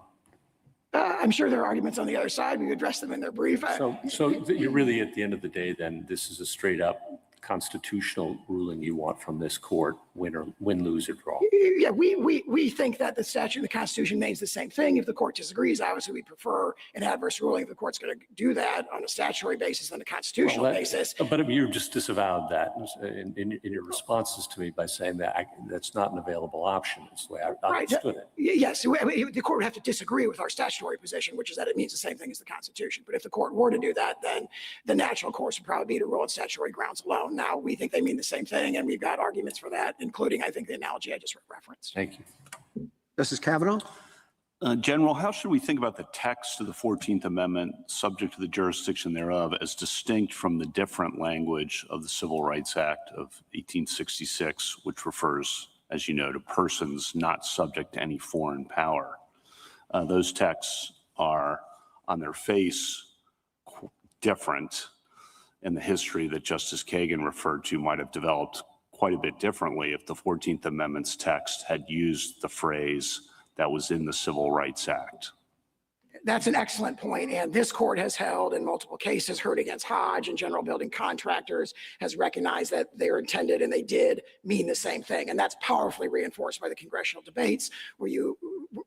I'm sure there are arguments on the other side. We address them in their brief. So you're really, at the end of the day, then, this is a straight up constitutional ruling you want from this court, win, lose, or draw? Yeah, we think that the statute and the Constitution means the same thing. If the court disagrees, obviously we prefer an adverse ruling. If the court's going to do that on a statutory basis than a constitutional basis. But you just disavowed that in your responses to me by saying that that's not an available option. That's the way I understood it. Yes, the court would have to disagree with our statutory position, which is that it means the same thing as the Constitution. But if the court were to do that, then the natural course would probably be to rule on statutory grounds alone. Now, we think they mean the same thing, and we've got arguments for that, including, I think, the analogy I just referenced. Thank you. Justice Kavanaugh? General, how should we think about the text of the 14th Amendment subject to the jurisdiction thereof as distinct from the different language of the Civil Rights Act of 1866, which refers, as you know, to persons not subject to any foreign power? Those texts are on their face different, and the history that Justice Kagan referred to might have developed quite a bit differently if the 14th Amendment's text had used the phrase that was in the Civil Rights Act. That's an excellent point. And this court has held in multiple cases, Heard against Hodge and General Building Contractors, has recognized that they were intended and they did mean the same thing. And that's powerfully reinforced by the congressional debates, where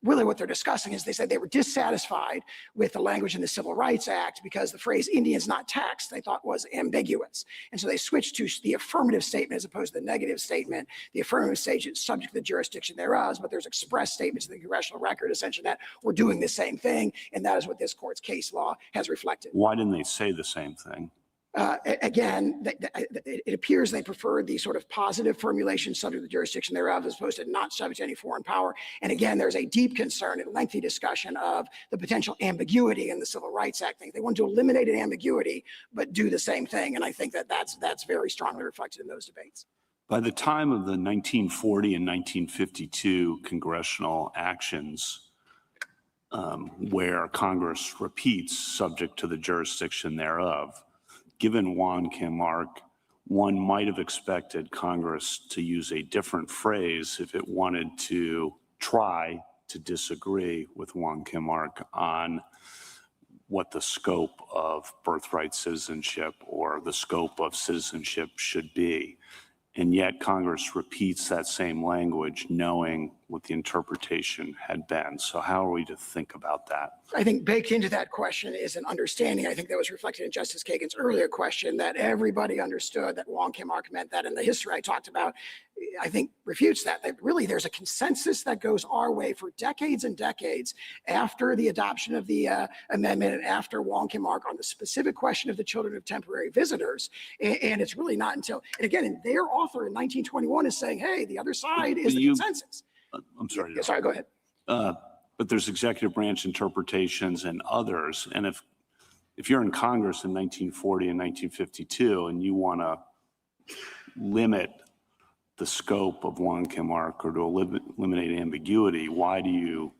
really what they're discussing is they said they were dissatisfied with the language in the Civil Rights Act because the phrase Indians not taxed they thought was ambiguous. And so they switched to the affirmative statement as opposed to the negative statement. The affirmative statement is subject to the jurisdiction thereof, but there's express statements in the congressional record essentially that we're doing the same thing. And that is what this court's case law has reflected. Why didn't they say the same thing? Again, it appears they preferred the sort of positive formulation subject to the jurisdiction thereof as opposed to not subject to any foreign power. And again, there's a deep concern and lengthy discussion of the potential ambiguity in the Civil Rights Act thing. They want to eliminate an ambiguity, but do the same thing. And I think that that's very strongly reflected in those debates. By the time of the 1940 and 1952 congressional actions, where Congress repeats subject to the jurisdiction thereof, given Wong Kim Ark, one might have expected Congress to use a different phrase if it wanted to try to disagree with Wong Kim Ark on what the scope of birthright citizenship or the scope of citizenship should be. And yet Congress repeats that same language knowing what the interpretation had been. So how are we to think about that? I think baked into that question is an understanding, I think that was reflected in Justice Kagan's earlier question, that everybody understood that Wong Kim Ark meant that, and the history I talked about, I think refutes that. That really there's a consensus that goes our way for decades and decades after the adoption of the amendment and after Wong Kim Ark on the specific question of the children of temporary visitors. And it's really not until, and again, their author in 1921 is saying, hey, the other side is the consensus. I'm sorry. Yeah, sorry, go ahead. But there's executive branch interpretations and others. And if you're in Congress in 1940 and 1952 and you want to limit the scope of Wong Kim Ark or to eliminate ambiguity, why do you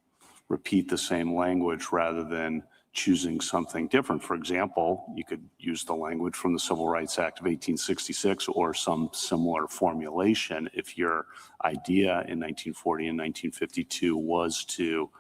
repeat the same language rather than choosing something different? For example, you could use the language from the Civil Rights Act of 1866 or some similar formulation if your idea in 1940 and 1952 was to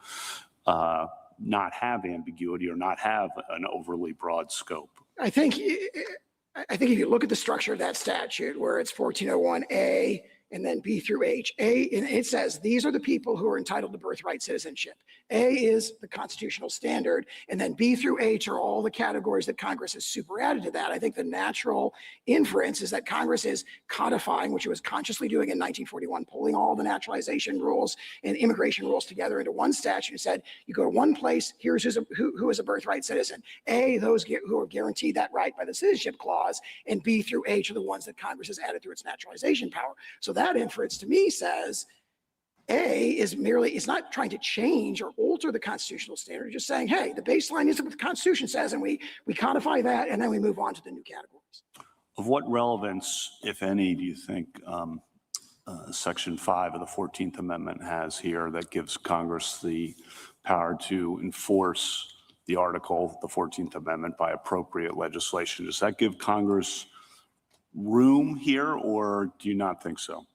not have ambiguity or not have an overly broad scope. I think if you look at the structure of that statute, where it's 1401A and then B through H, A, and it says these are the people who are entitled to birthright citizenship. A is the constitutional standard, and then B through H are all the categories that Congress has superadded to that. I think the natural inference is that Congress is codifying, which it was consciously doing in 1941, pulling all the naturalization rules and immigration rules together into one statute and said, you go to one place, here's who is a birthright citizen. A, those who are guaranteed that right by the Citizenship Clause, and B through H are the ones that Congress has added through its naturalization power. So that inference to me says A is merely, it's not trying to change or alter the constitutional standard, just saying, hey, the baseline is what the Constitution says, and we codify that, and then we move on to the new categories. Of what relevance, if any, do you think Section 5 of the 14th Amendment has here that gives Congress the power to enforce the article, the 14th Amendment, by appropriate legislation? Does that give Congress room here, or do you not think so?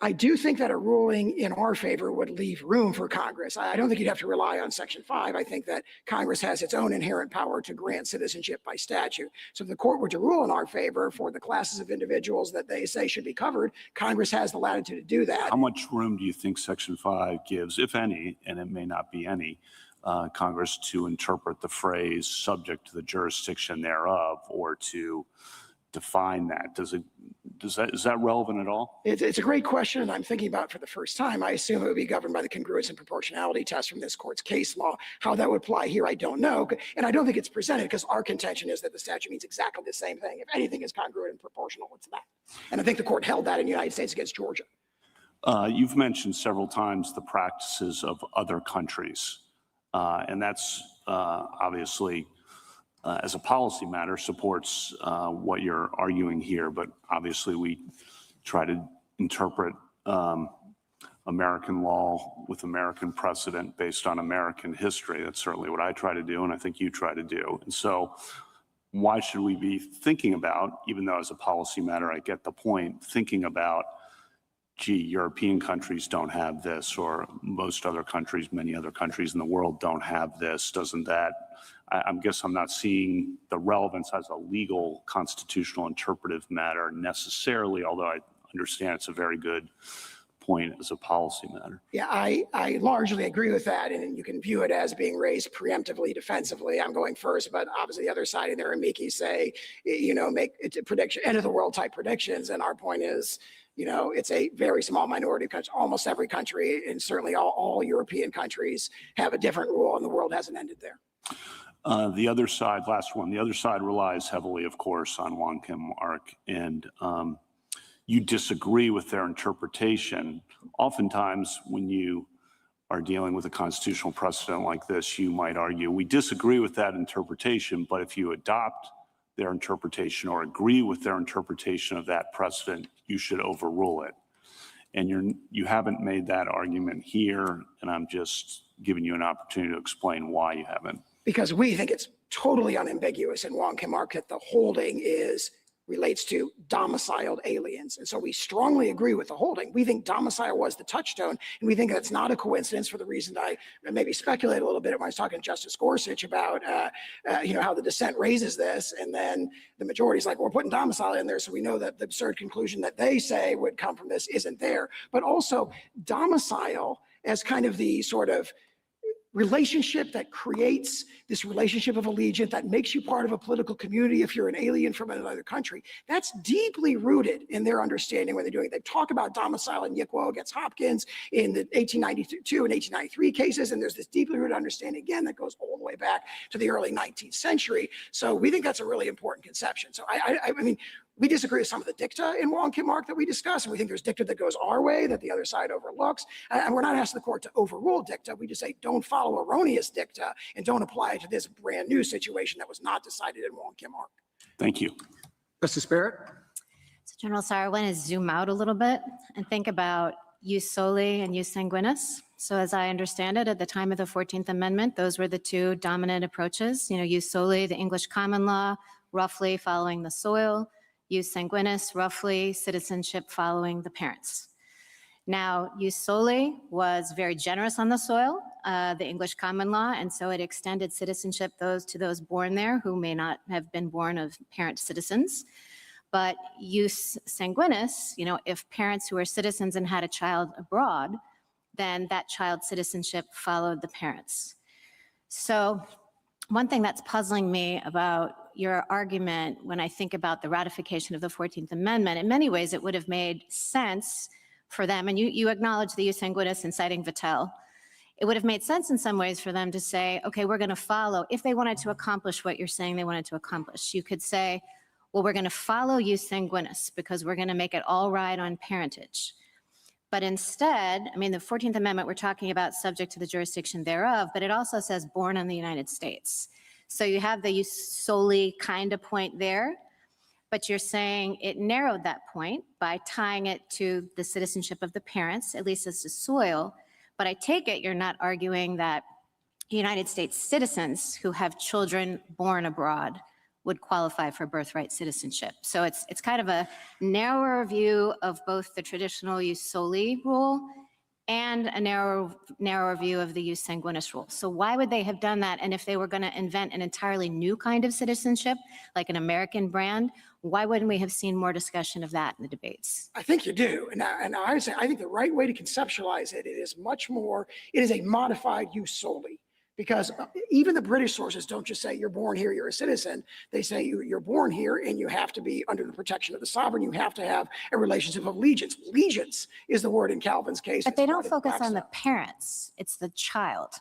I do think that a ruling in our favor would leave room for Congress. I don't think you'd have to rely on Section 5. I think that Congress has its own inherent power to grant citizenship by statute. So if the court were to rule in our favor for the classes of individuals that they say should be covered, Congress has the latitude to do that. How much room do you think Section 5 gives, if any, and it may not be any, Congress to interpret the phrase subject to the jurisdiction thereof, or to define that? Is that relevant at all? It's a great question, and I'm thinking about it for the first time. I assume it would be governed by the congruence and proportionality test from this court's case law. How that would apply here, I don't know. And I don't think it's presented, because our contention is that the statute means exactly the same thing. If anything is congruent and proportional, it's that. And I think the court held that in the United States against Georgia. You've mentioned several times the practices of other countries, and that's obviously, as a policy matter, supports what you're arguing here. But obviously, we try to interpret American law with American precedent based on American history. That's certainly what I try to do, and I think you try to do. And so why should we be thinking about, even though as a policy matter, I get the point, thinking about, gee, European countries don't have this, or most other countries, many other countries in the world don't have this. Doesn't that, I guess I'm not seeing the relevance as a legal constitutional interpretive matter necessarily, although I understand it's a very good point as a policy matter. Yeah, I largely agree with that, and you can view it as being raised preemptively, defensively. I'm going first, but obviously the other side in there, amici say, make it a prediction, end of the world type predictions, and our point is, it's a very small minority of countries. Almost every country, and certainly all European countries, have a different rule, and the world hasn't ended there. The other side, last one, the other side relies heavily, of course, on Wong Kim Ark, and you disagree with their interpretation. Oftentimes, when you are dealing with a constitutional precedent like this, you might argue, we disagree with that interpretation, but if you adopt their interpretation or agree with their interpretation of that precedent, you should overrule it. And you haven't made that argument here, and I'm just giving you an opportunity to explain why you haven't. Because we think it's totally unambiguous in Wong Kim Ark that the holding relates to domiciled aliens. And so we strongly agree with the holding. We think domicile was the touchstone, and we think that's not a coincidence for the reason I maybe speculate a little bit when I was talking to Justice Gorsuch about how the dissent raises this, and then the majority's like, we're putting domicile in there, so we know that the absurd conclusion that they say would come from this isn't there. But also domicile as kind of the sort of relationship that creates this relationship of allegiance that makes you part of a political community if you're an alien from another country. That's deeply rooted in their understanding when they're doing it. They talk about domicile in Yikwo against Hopkins in the 1892 and 1893 cases, and there's this deeply rooted understanding, again, that goes all the way back to the early 19th century. So we think that's a really important conception. So I mean, we disagree with some of the dicta in Wong Kim Ark that we discuss, and we think there's dicta that goes our way that the other side overlooks. And we're not asking the court to overrule dicta. We just say don't follow erroneous dicta and don't apply it to this brand new situation that was not decided in Wong Kim Ark. Thank you. Justice Barrett? So General Sauer, I want to zoom out a little bit and think about jus soli and jus sanguinis. So as I understand it, at the time of the 14th Amendment, those were the two dominant approaches. Jus soli, the English common law, roughly following the soil, jus sanguinis, roughly citizenship following the parents. Now, jus soli was very generous on the soil, the English common law, and so it extended citizenship to those born there who may not have been born of parent citizens. But jus sanguinis, if parents who are citizens and had a child abroad, then that child's citizenship followed the parents. So one thing that's puzzling me about your argument when I think about the ratification of the 14th Amendment, in many ways it would have made sense for them, and you acknowledge the jus sanguinis in citing Vattel, it would have made sense in some ways for them to say, okay, we're going to follow, if they wanted to accomplish what you're saying they wanted to accomplish, you could say, well, we're going to follow jus sanguinis because we're going to make it all ride on parentage. But instead, the 14th Amendment, we're talking about subject to the jurisdiction thereof, but it also says born in the United States. So you have the jus soli kind of point there, but you're saying it narrowed that point by tying it to the citizenship of the parents, at least as to soil. But I take it you're not arguing that United States citizens who have children born abroad would qualify for birthright citizenship. So it's kind of a narrower view of both the traditional jus soli rule and a narrower view of the jus sanguinis rule. So why would they have done that? And if they were going to invent an entirely new kind of citizenship, like an American brand, why wouldn't we have seen more discussion of that in the debates? I think you do. And I would say, I think the right way to conceptualize it, it is a modified jus soli. Because even the British sources don't just say you're born here, you're a citizen. They say you're born here and you have to be under the protection of the sovereign. You have to have a relationship of allegiance. Allegiance is the word in Calvin's case. But they don't focus on the parents, it's the child.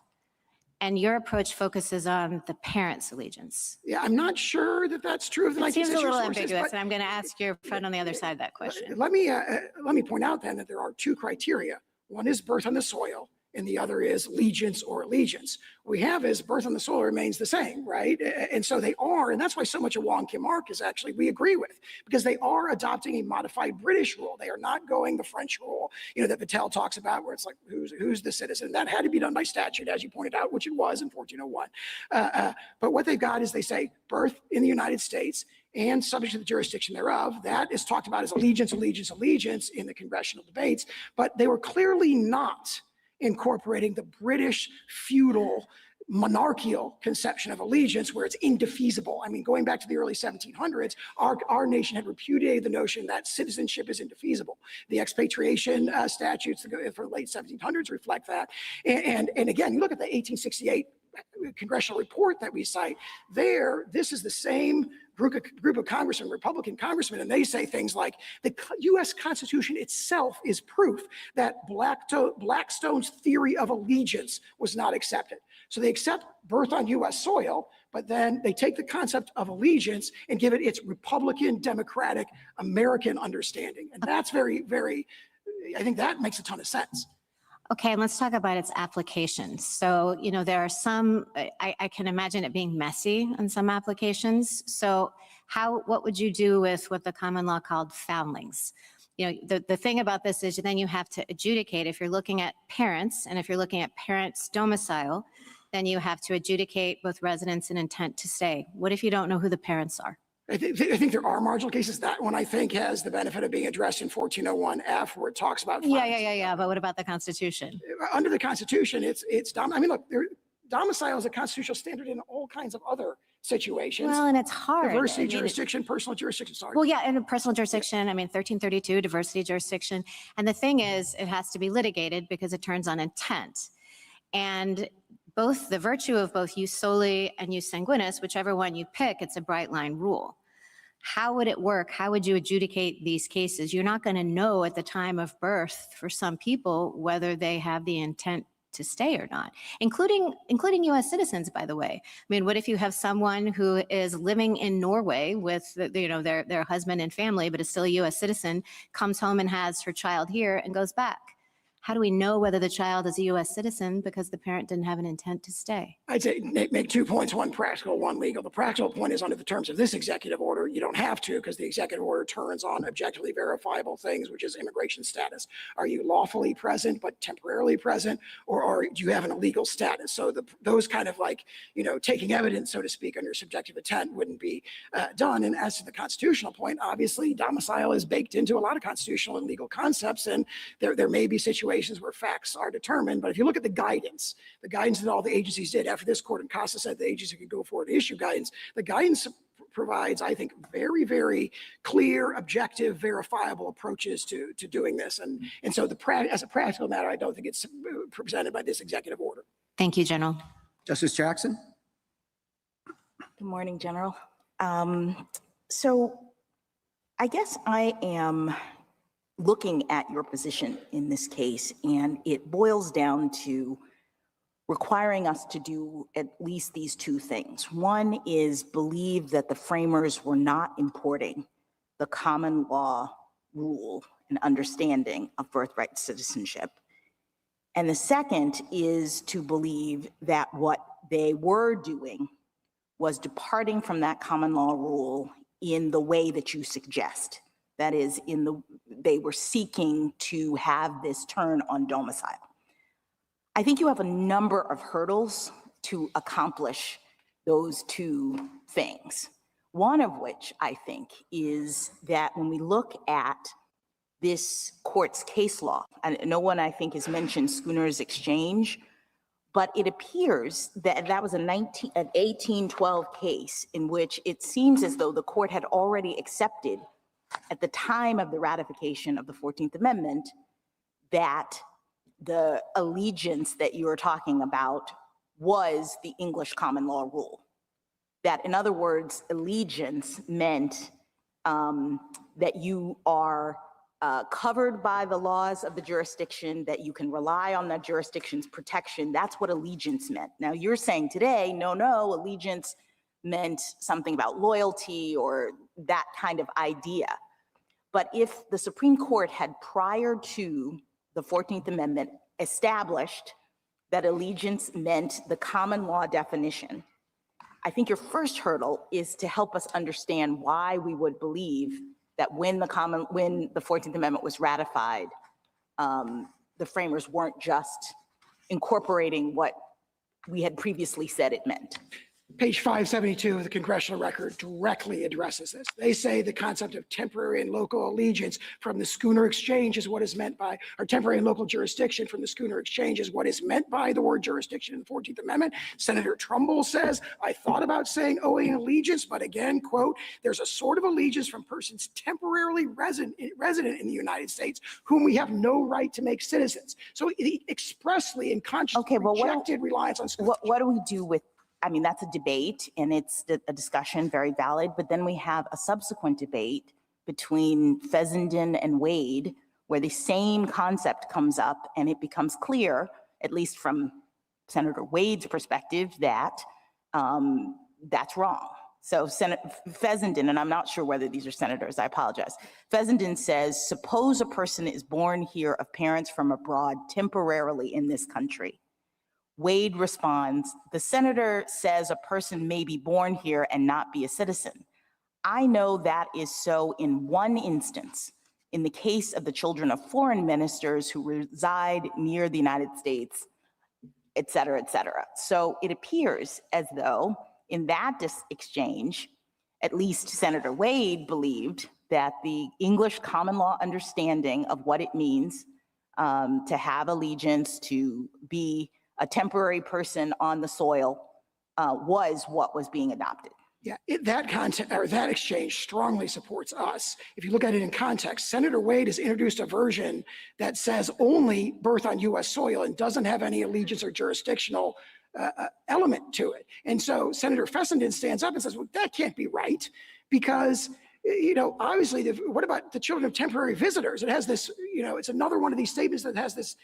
And your approach focuses on the parents' allegiance. Yeah, I'm not sure that that's true of the 19th century sources. It seems a little sources, ambiguous, and I'm going to ask your friend on the other side that question. Let me point out then that there are two criteria. One is birth on the soil, and the other is allegiance or allegiance. What we have is birth on the soil remains the same, right? And so they are, and that's why so much of Wong Kim Ark is actually, we agree with, because they are adopting a modified British rule. They are not going the French rule, that Vattel talks about, where it's like, who's the citizen? That had to be done by statute, as you pointed out, which it was in 1401. But what they've got is they say birth in the United States and subject to the jurisdiction thereof. That is talked about as allegiance, allegiance, allegiance in the congressional debates, but they were clearly not incorporating the British feudal monarchical conception of allegiance where it's indefeasible. Going back to the early 1700s, our nation had repudiated the notion that citizenship is indefeasible. The expatriation statutes for the late 1700s reflect that. And again, you look at the 1868 congressional report that we cite there, this is the same group of congressmen, Republican congressmen, and they say things like the U.S. Constitution itself is proof that Blackstone's theory of allegiance was not accepted. So they accept birth on U.S. soil, but then they take the concept of allegiance and give it its Republican, Democratic, American understanding. And that's very, very, I think that makes a ton of sense. Okay, and let's talk about its applications. So, there are some, I can imagine it being messy in some applications. So what would you do with what the common law called foundlings? The thing about this is then you have to adjudicate, if you're looking at parents, and if you're looking at parents' domicile, then you have to adjudicate both residence and intent to stay. What if you don't know who the parents are? I think there are marginal cases. That one, I think, has the benefit of being addressed in 1401F, where it talks about. Yeah. But what about the Constitution? Under the Constitution, domicile is a constitutional standard in all kinds of other situations. Well, and it's hard. Diversity jurisdiction, personal jurisdiction, sorry. Well, yeah, in a personal jurisdiction, 1332, diversity jurisdiction. And the thing is, it has to be litigated because it turns on intent. And both the virtue of both jus soli and jus sanguinis, whichever one you pick, it's a bright line rule. How would it work? How would you adjudicate these cases? You're not going to know at the time of birth for some people whether they have the intent to stay or not, including U.S. citizens, by the way. What if you have someone who is living in Norway with their husband and family, but is still a U.S. citizen, comes home and has her child here and goes back? how do we know whether the child is a U.S. citizen because the parent didn't have an intent to stay? I'd say make 2 points, one practical, one legal. The practical point is under the terms of this executive order, you don't have to because the executive order turns on objectively verifiable things, which is immigration status. Are you lawfully present but temporarily present, or do you have an illegal status? So those kind of like, taking evidence, so to speak, under subjective intent wouldn't be done. And as to the constitutional point, obviously domicile is baked into a lot of constitutional and legal concepts, and there may be situations where facts are determined. But if you look at the guidance that all the agencies did after this court in Casa said the agency could go forward and issue guidance, the guidance provides, I think, very, very clear, objective, verifiable approaches to doing this. And so as a practical matter, I don't think it's presented by this executive order. Thank you, General. Justice Jackson? Good morning, General. So I guess I am looking at your position in this case, and it boils down to requiring us to do at least these 2 things. One is believe that the framers were not importing the common law rule and understanding of birthright citizenship. And the second is to believe that what they were doing was departing from that common law rule in the way that you suggest. That is, they were seeking to have this turn on domicile. I think you have a number of hurdles to accomplish those 2 things. One of which I think is that when we look at this court's case law, and no one I think has mentioned Schooner's exchange, but it appears that that was an 1812 case in which it seems as though the court had already accepted at the time of the ratification of the 14th Amendment that the allegiance that you are talking about was the English common law rule. That, in other words, allegiance meant that you are covered by the laws of the jurisdiction, that you can rely on that jurisdiction's protection. That's what allegiance meant. Now, you're saying today, no, allegiance meant something about loyalty or that kind of idea. But if the Supreme Court had, prior to the 14th Amendment, established that allegiance meant the common law definition, I think your first hurdle is to help us understand why we would believe that when the 14th Amendment was ratified, the framers weren't just incorporating what we had previously said it meant. Page 572 of the congressional record directly addresses this. They say the concept of temporary and local allegiance from the Schooner Exchange is what is meant by, or temporary and local jurisdiction from the Schooner Exchange is what is meant by the word jurisdiction in the 14th Amendment. Senator Trumbull says, I thought about saying owing allegiance, but again, quote, there's a sort of allegiance from persons temporarily resident in the United States whom we have no right to make citizens. So it expressly and consciously rejected reliance on Schooner. What do we do with, I mean, that's a debate and it's a discussion, very valid, but then we have a subsequent debate between Fessenden and Wade where the same concept comes up and it becomes clear, at least from Senator Wade's perspective, that that's wrong. So Fessenden, and I'm not sure whether these are senators, I apologize. Fessenden says, suppose a person is born here of parents from abroad temporarily in this country. Wade responds, the senator says a person may be born here and not be a citizen. I know that is so in one instance, in the case of the children of foreign ministers who reside near the United States, et cetera, et cetera. So it appears as though in that exchange, at least Senator Wade believed that the English common law understanding of what it means to have allegiance, to be a temporary person on the soil was what was being adopted. Yeah, that exchange strongly supports us. If you look at it in context, Senator Wade has introduced a version that says only birth on U.S. soil and doesn't have any allegiance or jurisdictional element to it. And so Senator Fessenden stands up and says, well, that can't be right because, obviously, what about the children of temporary visitors? It has this, it's another one of these statements that has this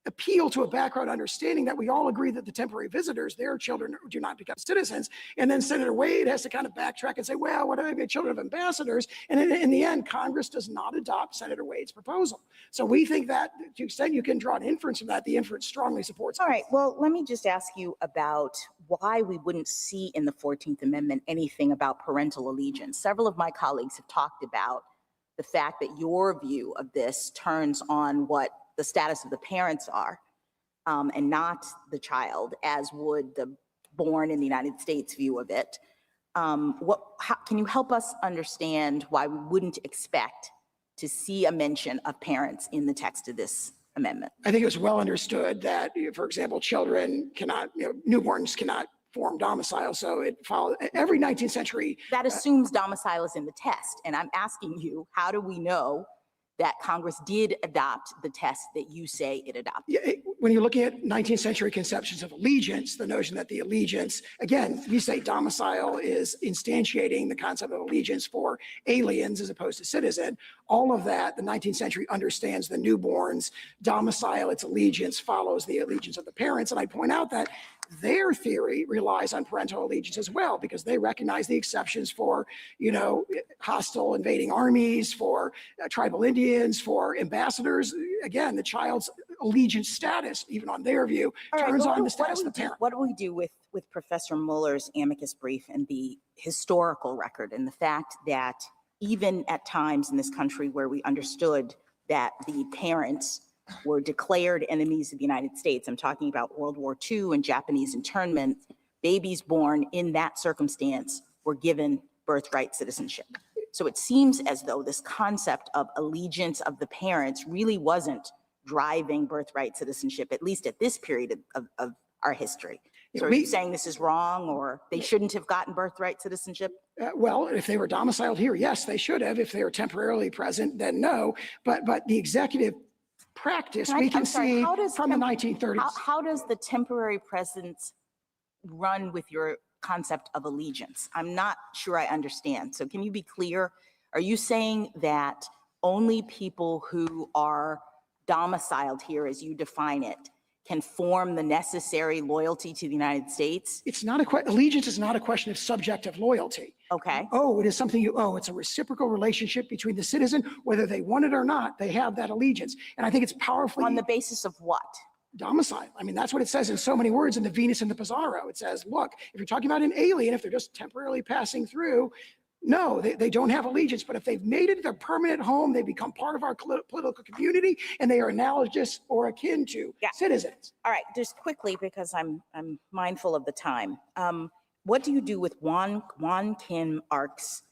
appeal to a background understanding that we all agree that the temporary visitors, their children do not become citizens. And then Senator Wade has to kind of backtrack and say, well, what are the children of ambassadors? And in the end, Congress does not adopt Senator Wade's proposal. So we think that to the extent you can draw an inference from that, the inference strongly supports. All right, well, let me just ask you about why we wouldn't see in the 14th Amendment anything about parental allegiance. Several of my colleagues have talked about the fact that your view of this turns on what the status of the parents are, and not the child, as would the born in the United States view of it. Can you help us understand why we wouldn't expect to see a mention of parents in the text of this amendment? I think it was well understood that, for example, children cannot, newborns cannot form domicile. So it follows every 19th century. That assumes domicile is in the test. And I'm asking you, how do we know that Congress did adopt the test that you say it adopted? When you're looking at 19th century conceptions of allegiance, the notion that the allegiance, again, we say domicile is instantiating the concept of allegiance for aliens as opposed to citizen. All of that, the 19th century understands the newborn's domicile, its allegiance follows the allegiance of the parents. And I point out that their theory relies on parental allegiance as well, because they recognize the exceptions for, hostile invading armies, for tribal Indians, for ambassadors. Again, the child's allegiance status, even on their view, turns on the status of the parent. What do we do with Professor Mueller's amicus brief and the historical record and the fact that even at times in this country where we understood that the parents were declared enemies of the United States, I'm talking about World War II and Japanese internment, babies born in that circumstance were given birthright citizenship. So it seems as though this concept of allegiance of the parents really wasn't driving birthright citizenship, at least at this period of our history. So are you saying this is wrong, or they shouldn't have gotten birthright citizenship? Well, if they were domiciled here, yes, they should have. If they were temporarily present, then no. But the executive practice we can see from the 1930s. How does the temporary presence run with your concept of allegiance? I'm not sure I understand. So can you be clear? Are you saying that only people who are domiciled here, as you define it, can form the necessary loyalty to the United States? It's not allegiance is not a question of subjective loyalty. Okay. Oh, it is something you owe. It's a reciprocal relationship between the citizen, whether they want it or not, they have that allegiance. And I think it's powerfully— On the basis of what? Domicile. I mean, that's what it says in so many words in the Venus and the Pizarro. It says, look, if you're talking about an alien, if they're just temporarily passing through, no, they don't have allegiance. But if they've made it their permanent home, they become part of our political community, and they are analogous or akin to citizens. All right, just quickly, because I'm mindful of the time. What do you do with Wong Kim Ark's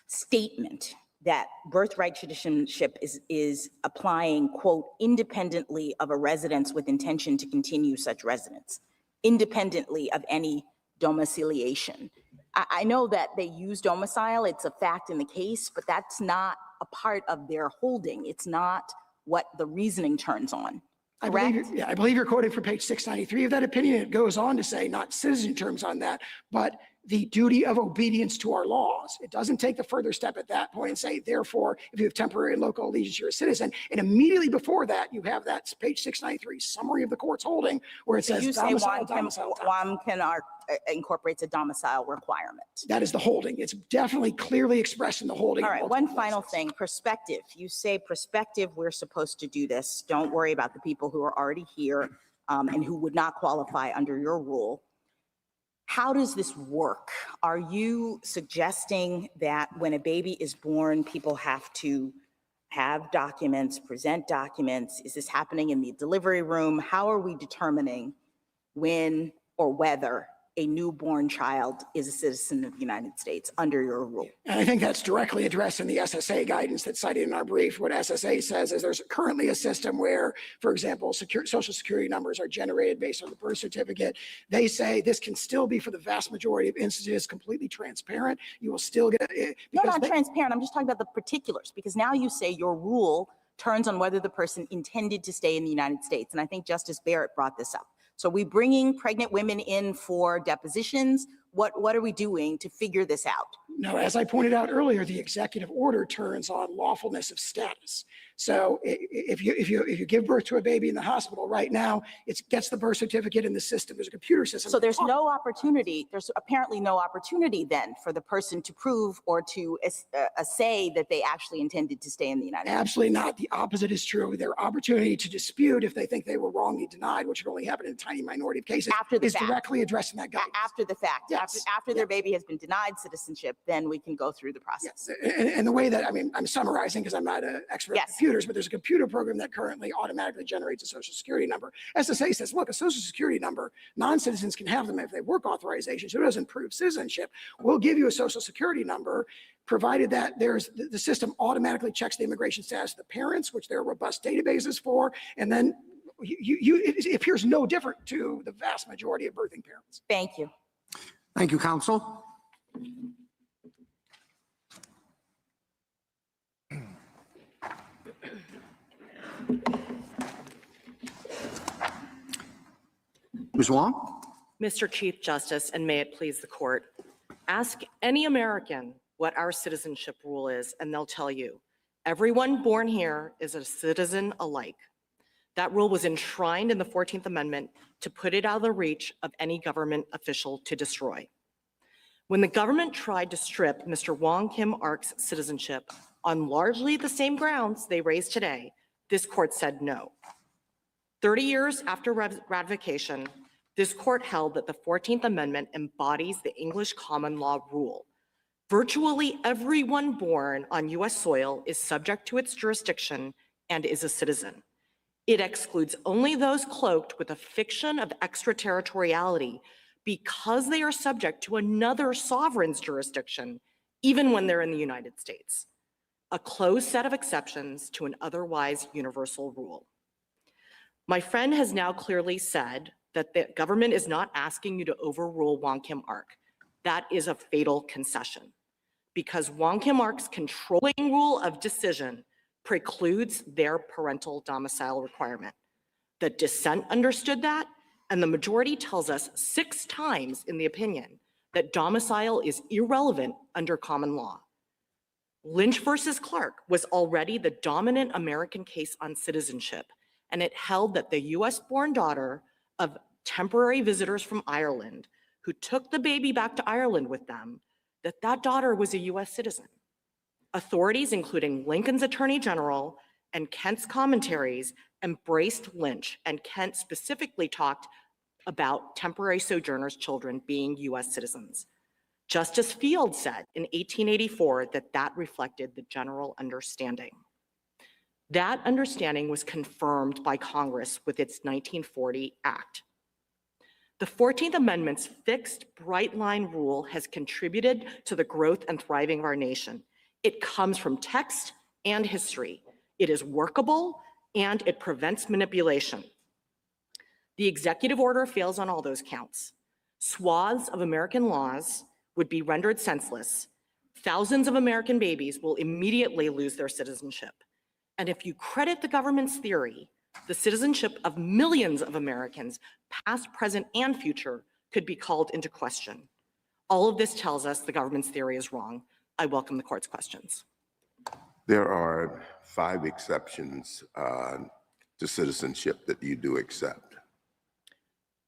statement that birthright citizenship is applying, quote, independently of a residence with intention to continue such residence, independently of any domiciliation? I know that they use domicile, it's a fact in the case, but that's not a part of their holding. It's not what the reasoning turns on. I believe you're quoting from page 693 of that opinion. It goes on to say, not citizen terms on that, but the duty of obedience to our laws. It doesn't take the further step at that point and say, therefore, if you have temporary and local allegiance, you're a citizen. And immediately before that, you have that page 693 summary of the court's holding, where it says domicile. Wong Kim Ark incorporates a domicile requirement. That is the holding. It's definitely clearly expressed in the holding. All right, one final thing, perspective. You say perspective, we're supposed to do this. Don't worry about the people who are already here and who would not qualify under your rule. How does this work? Are you suggesting that when a baby is born, people have to have documents, present documents? Is this happening in the delivery room? How are we determining when or whether a newborn child is a citizen of the United States under your rule? And I think that's directly addressed in the SSA guidance that's cited in our brief. What SSA says is there's currently a system where, for example, social security numbers are generated based on the birth certificate. They say this can still be, for the vast majority of instances, completely transparent. You will still get it. No, not transparent. I'm just talking about the particulars, because now you say your rule turns on whether the person intended to stay in the United States. And I think Justice Barrett brought this up. So we bringing pregnant women in for depositions. What are we doing to figure this out? No, as I pointed out earlier, the executive order turns on lawfulness of status. So if you give birth to a baby in the hospital right now, it gets the birth certificate in the system. There's a computer system. So there's no opportunity, there's apparently no opportunity then for the person to prove or to say that they actually intended to stay in the United States. Absolutely not. The opposite is true. Their opportunity to dispute if they think they were wrongly denied, which would only happen in a tiny minority of cases, After the is fact. directly addressed in that guidance. After the fact, Yes. after their baby has been denied citizenship, then we can go through the process. Yes. And the way that, I mean, I'm summarizing because I'm not an expert on Yes. computers, but there's a computer program that currently automatically generates a social security number. SSA says, look, a social security number, non-citizens can have them if they have work authorization, so it doesn't prove citizenship. We'll give you a social security number, provided that the system automatically checks the immigration status of the parents, which there are robust databases for, and then it appears no different to the vast majority of birthing parents. Thank you. Thank you, counsel. Ms. Wong? Mr. Chief Justice, and may it please the court, ask any American what our citizenship rule is, and they'll tell you, everyone born here is a citizen alike. That rule was enshrined in the 14th Amendment to put it out of the reach of any government official to destroy. When the government tried to strip Mr. Wong Kim Ark's citizenship on largely the same grounds they raised today, this court said no. 30 years after ratification, this court held that the 14th Amendment embodies the English common law rule. Virtually everyone born on US soil is subject to its jurisdiction and is a citizen. It excludes only those cloaked with a fiction of extraterritoriality because they are subject to another sovereign's jurisdiction, even when they're in the United States. A closed set of exceptions to an otherwise universal rule. My friend has now clearly said that the government is not asking you to overrule Wong Kim Ark. That is a fatal concession because Wong Kim Ark's controlling rule of decision precludes their parental domicile requirement. The dissent understood that, and the majority tells us 6 times in the opinion that domicile is irrelevant under common law. Lynch versus Clark was already the dominant American case on citizenship, and it held that the US-born daughter of temporary visitors from Ireland who took the baby back to Ireland with them, that daughter was a US citizen. Authorities, including Lincoln's Attorney General and Kent's commentaries, embraced Lynch, and Kent specifically talked about temporary sojourners' children being US citizens. Justice Field said in 1884 that reflected the general understanding. That understanding was confirmed by Congress with its 1940 Act. The 14th Amendment's fixed, bright-line rule has contributed to the growth and thriving of our nation. It comes from text and history. It is workable, and it prevents manipulation. The executive order fails on all those counts. Swaths of American laws would be rendered senseless. Thousands of American babies will immediately lose their citizenship. And if you credit the government's theory, the citizenship of millions of Americans, past, present, and future, could be called into question. All of this tells us the government's theory is wrong. I welcome the court's questions. There are 5 exceptions to citizenship that you do accept.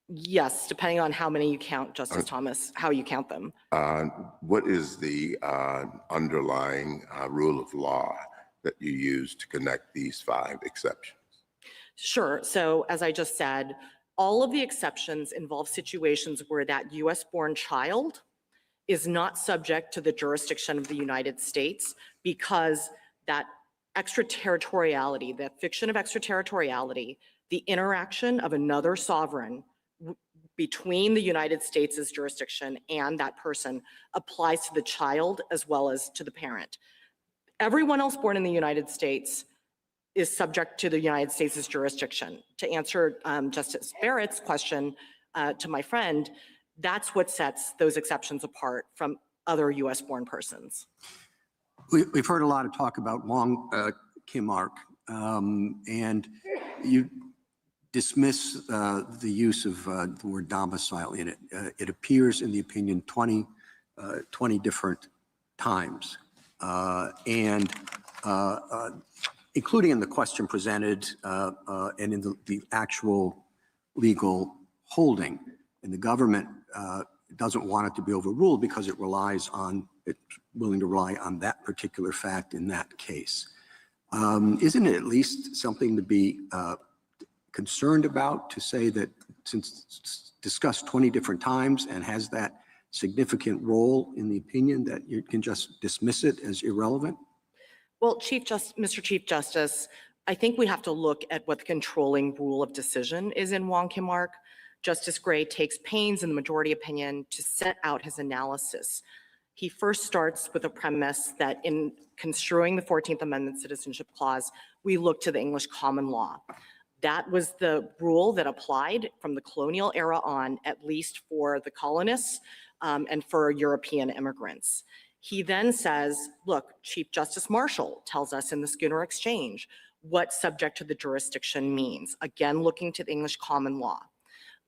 Yes, depending on how many you count, Justice Thomas, how you count them. What is the underlying rule of law that you use to connect these 5 exceptions? Sure. So as I just said, all of the exceptions involve situations where that US-born child is not subject to the jurisdiction of the United States because that extraterritoriality, that fiction of extraterritoriality, the interaction of another sovereign between the United States' jurisdiction and that person applies to the child as well as to the parent. Everyone else born in the United States is subject to the United States' jurisdiction. To answer Justice Barrett's question to my friend, that's what sets those exceptions apart from other US-born persons. We've heard a lot of talk about Wong Kim Ark, and you dismiss the use of the word domicile in it. It appears in the opinion 20 different times, and including in the question presented and in the actual legal holding. And the government doesn't want it to be overruled because it's willing to rely on that particular fact in that case. Isn't it at least something to be concerned about, to say that since it's discussed 20 different times and has that significant role in the opinion, that you can just dismiss it as irrelevant? Well, Mr. Chief Justice, I think we have to look at what the controlling rule of decision is in Wong Kim Ark. Justice Gray takes pains in the majority opinion to set out his analysis. He first starts with a premise that in construing the 14th Amendment Citizenship Clause, we look to the English common law. That was the rule that applied from the colonial era on, at least for the colonists and for European immigrants. He then says, look, Chief Justice Marshall tells us in the Schooner Exchange what subject to the jurisdiction means, again looking to the English common law.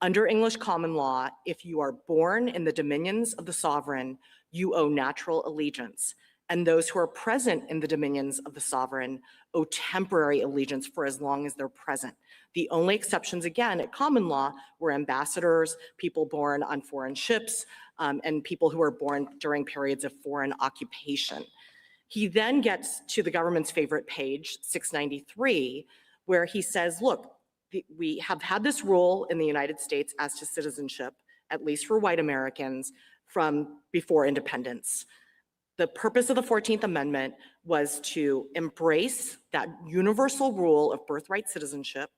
Under English common law, if you are born in the dominions of the sovereign, you owe natural allegiance, and those who are present in the dominions of the sovereign owe temporary allegiance for as long as they're present. The only exceptions, again, at common law were ambassadors, people born on foreign ships, and people who were born during periods of foreign occupation. He then gets to the government's favorite page, 693, where he says, look, we have had this rule in the United States as to citizenship, at least for white Americans, from before independence. The purpose of the 14th Amendment was to embrace that universal rule of birthright citizenship,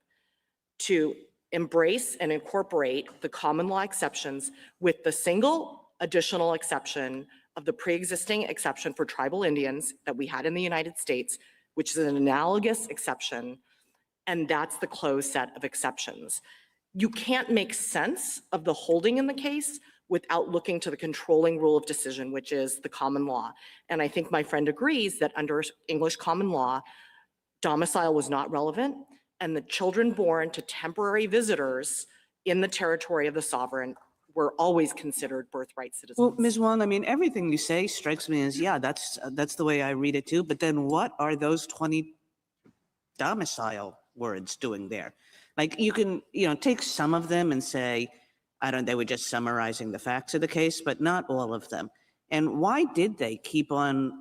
to embrace and incorporate the common law exceptions with the single additional exception of the pre-existing exception for tribal Indians that we had in the United States, which is an analogous exception, and that's the closed set of exceptions. You can't make sense of the holding in the case without looking to the controlling rule of decision, which is the common law. And I think my friend agrees that under English common law, domicile was not relevant, and the children born to temporary visitors in the territory of the sovereign were always considered birthright citizens. Well, Ms. Wong, I mean, everything you say strikes me as, yeah, that's the way I read it too. But then what are those 20 domicile words doing there? Like you can, take some of them and say, they were just summarizing the facts of the case, but not all of them. And why did they keep on,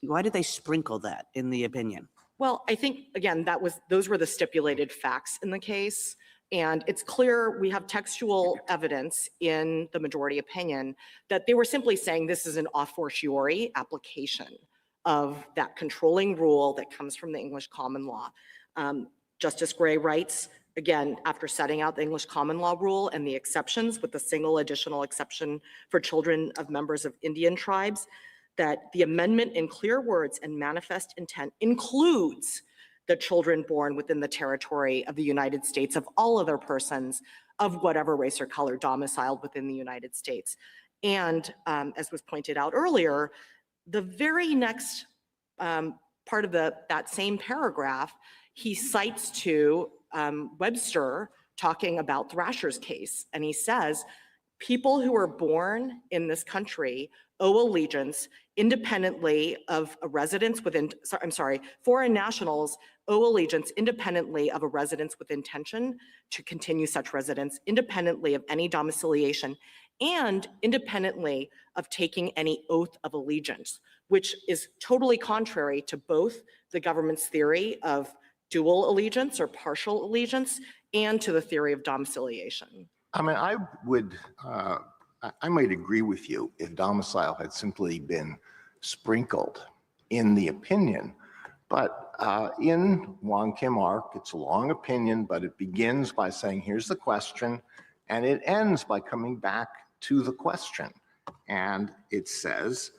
why did they sprinkle that in the opinion? Well, I think, again, those were the stipulated facts in the case. And it's clear we have textual evidence in the majority opinion that they were simply saying this is an a fortiori application of that controlling rule that comes from the English common law. Justice Gray writes, again, after setting out the English common law rule and the exceptions with the single additional exception for children of members of Indian tribes, that the amendment in clear words and manifest intent includes the children born within the territory of the United States of all other persons of whatever race or color domiciled within the United States. And as was pointed out earlier, the very next part of that same paragraph, he cites to Webster talking about Thrasher's case. And he says, people who are born in this country owe allegiance independently of a residence within, foreign nationals owe allegiance independently of a residence with intention to continue such residence, independently of any domiciliation, and independently of taking any oath of allegiance, which is totally contrary to both the government's theory of dual allegiance or partial allegiance and to the theory of domiciliation. I mean, I might agree with you if domicile had simply been sprinkled in the opinion, but in Wong Kim Ark, it's a long opinion, but it begins by saying, here's the question, and it ends by coming back to the question. And it says,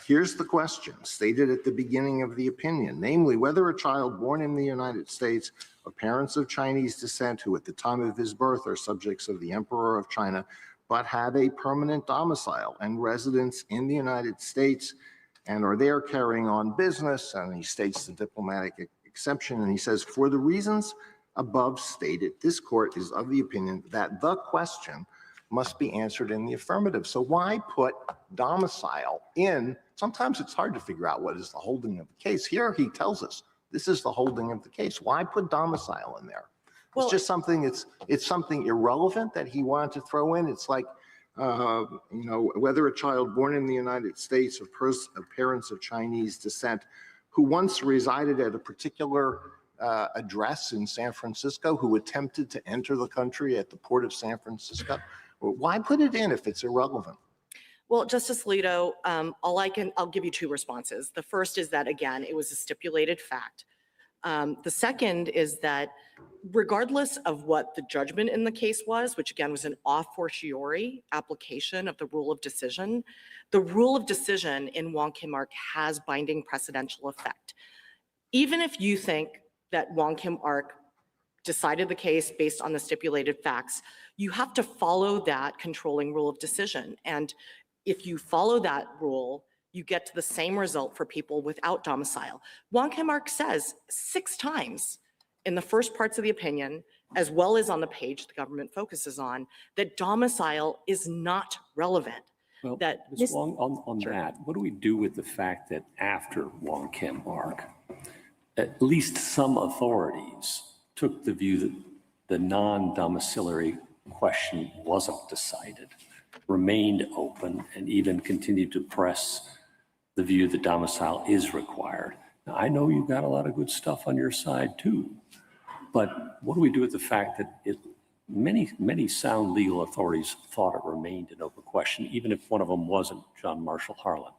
here's the question stated at the beginning of the opinion, namely whether a child born in the United States of parents of Chinese descent who at the time of his birth are subjects of the Emperor of China, but have a permanent domicile and residence in the United States and are there carrying on business, and he states the diplomatic exception, and he says, for the reasons above stated, this court is of the opinion that the question must be answered in the affirmative. So why put domicile in? Sometimes it's hard to figure out what is the holding of the case. Here he tells us this is the holding of the case. Why put domicile in there? It's just something, it's something irrelevant that he wanted to throw in. It's like, whether a child born in the United States of parents of Chinese descent who once resided at a particular address in San Francisco, who attempted to enter the country at the port of San Francisco. Why put it in if it's irrelevant? Well, Justice Alito, I'll give you two responses. The first is that, again, it was a stipulated fact. The second is that regardless of what the judgment in the case was, which again was an a fortiori application of the rule of decision, the rule of decision in Wong Kim Ark has binding precedential effect. Even if you think that Wong Kim Ark decided the case based on the stipulated facts, you have to follow that controlling rule of decision. And if you follow that rule, you get to the same result for people without domicile. Wong Kim Ark says 6 times in the first parts of the opinion, as well as on the page the government focuses on, that domicile is not relevant. Well, that Ms. Wong, on that, what do we do with the fact that after Wong Kim Ark, at least some authorities took the view that the non-domiciliary question wasn't decided, remained open, and even continued to press the view that domicile is required? Now, I know you've got a lot of good stuff on your side too, but what do we do with the fact that many sound legal authorities thought it remained an open question, even if one of them wasn't John Marshall Harlan?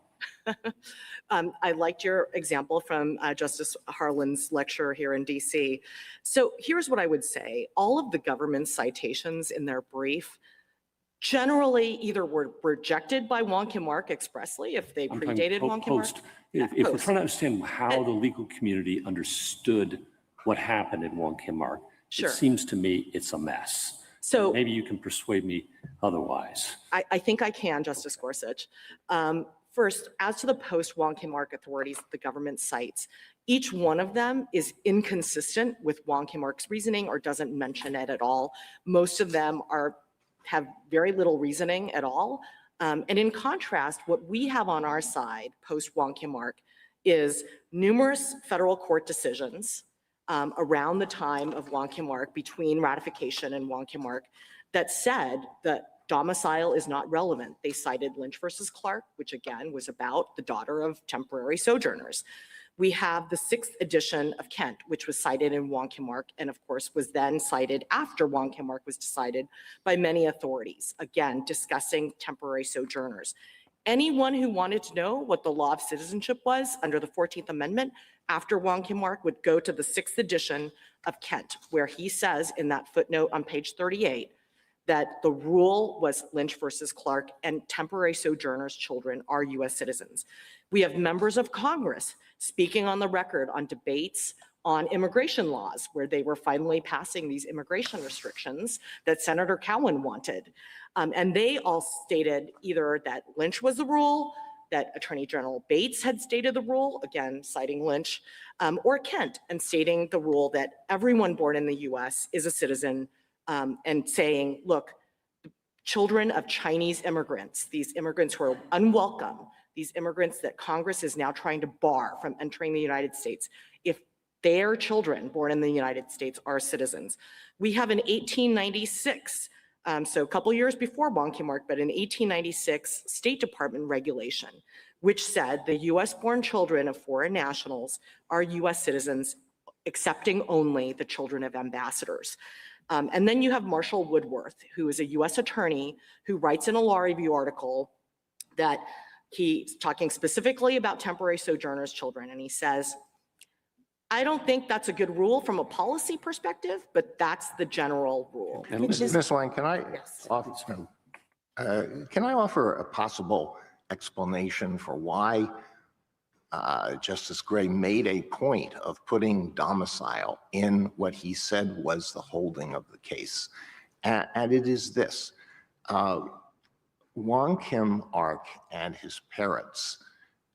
I liked your example from Justice Harlan's lecture here in DC. So here's what I would say. All of the government citations in their brief generally either were rejected by Wong Kim Ark expressly if they predated Wong Kim Ark. If we're trying to understand how the legal community understood what happened in Wong Kim Ark, Sure. It seems to me it's a mess. So maybe you can persuade me otherwise. I think I can, Justice Gorsuch. First, as to the post-Wong Kim Ark authorities the government cites, each one of them is inconsistent with Wong Kim Ark's reasoning or doesn't mention it at all. Most of them have very little reasoning at all. And in contrast, what we have on our side post-Wong Kim Ark is numerous federal court decisions around the time of Wong Kim Ark, between ratification and Wong Kim Ark, that said that domicile is not relevant. They cited Lynch versus Clark, which again was about the daughter of temporary sojourners. We have the 6th edition of Kent, which was cited in Wong Kim Ark, and of course was then cited after Wong Kim Ark was decided by many authorities, again, discussing temporary sojourners. Anyone who wanted to know what the law of citizenship was under the 14th Amendment after Wong Kim Ark would go to the 6th edition of Kent, where he says in that footnote on page 38 that the rule was Lynch versus Clark and temporary sojourners' children are US citizens. We have members of Congress speaking on the record on debates on immigration laws, where they were finally passing these immigration restrictions that Senator Cowan wanted. And they all stated either that Lynch was the rule, that Attorney General Bates had stated the rule, again, citing Lynch, or Kent, and stating the rule that everyone born in the US is a citizen, and saying, look, children of Chinese immigrants, these immigrants who are unwelcome, these immigrants that Congress is now trying to bar from entering the United States, if their children born in the United States are citizens. We have an 1896, so a couple years before Wong Kim Ark, but an 1896 State Department regulation, which said the US-born children of foreign nationals are US citizens, accepting only the children of ambassadors. And then you have Marshall Woodworth, who is a US attorney who writes in a law review article that he's talking specifically about temporary sojourners' children. And he says, I don't think that's a good rule from a policy perspective, but that's the general rule. And Ms. Wang, can I offer a possible explanation for why Justice Gray made a point of putting domicile in what he said was the holding of the case? And it is this. Wong Kim Ark and his parents,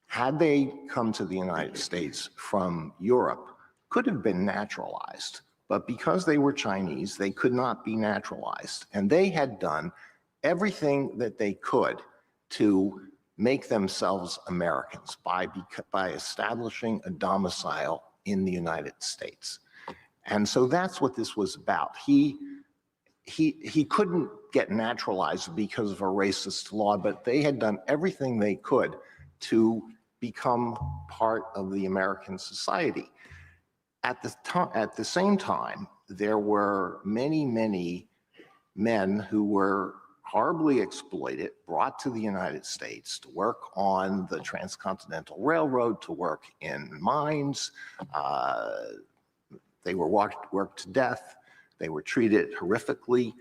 had they come to the United States from Europe, could have been naturalized but because they were Chinese, they could not be naturalized. And they had done everything that they could to make themselves Americans by establishing a domicile in the United States. And so that's what this was about. He couldn't get naturalized because of a racist law, but they had done everything they could to become part of the American society. At the same time, there were many, many men who were horribly exploited, brought to the United States to work on the Transcontinental Railroad, to work in mines. They were worked to death. They were treated horrifically,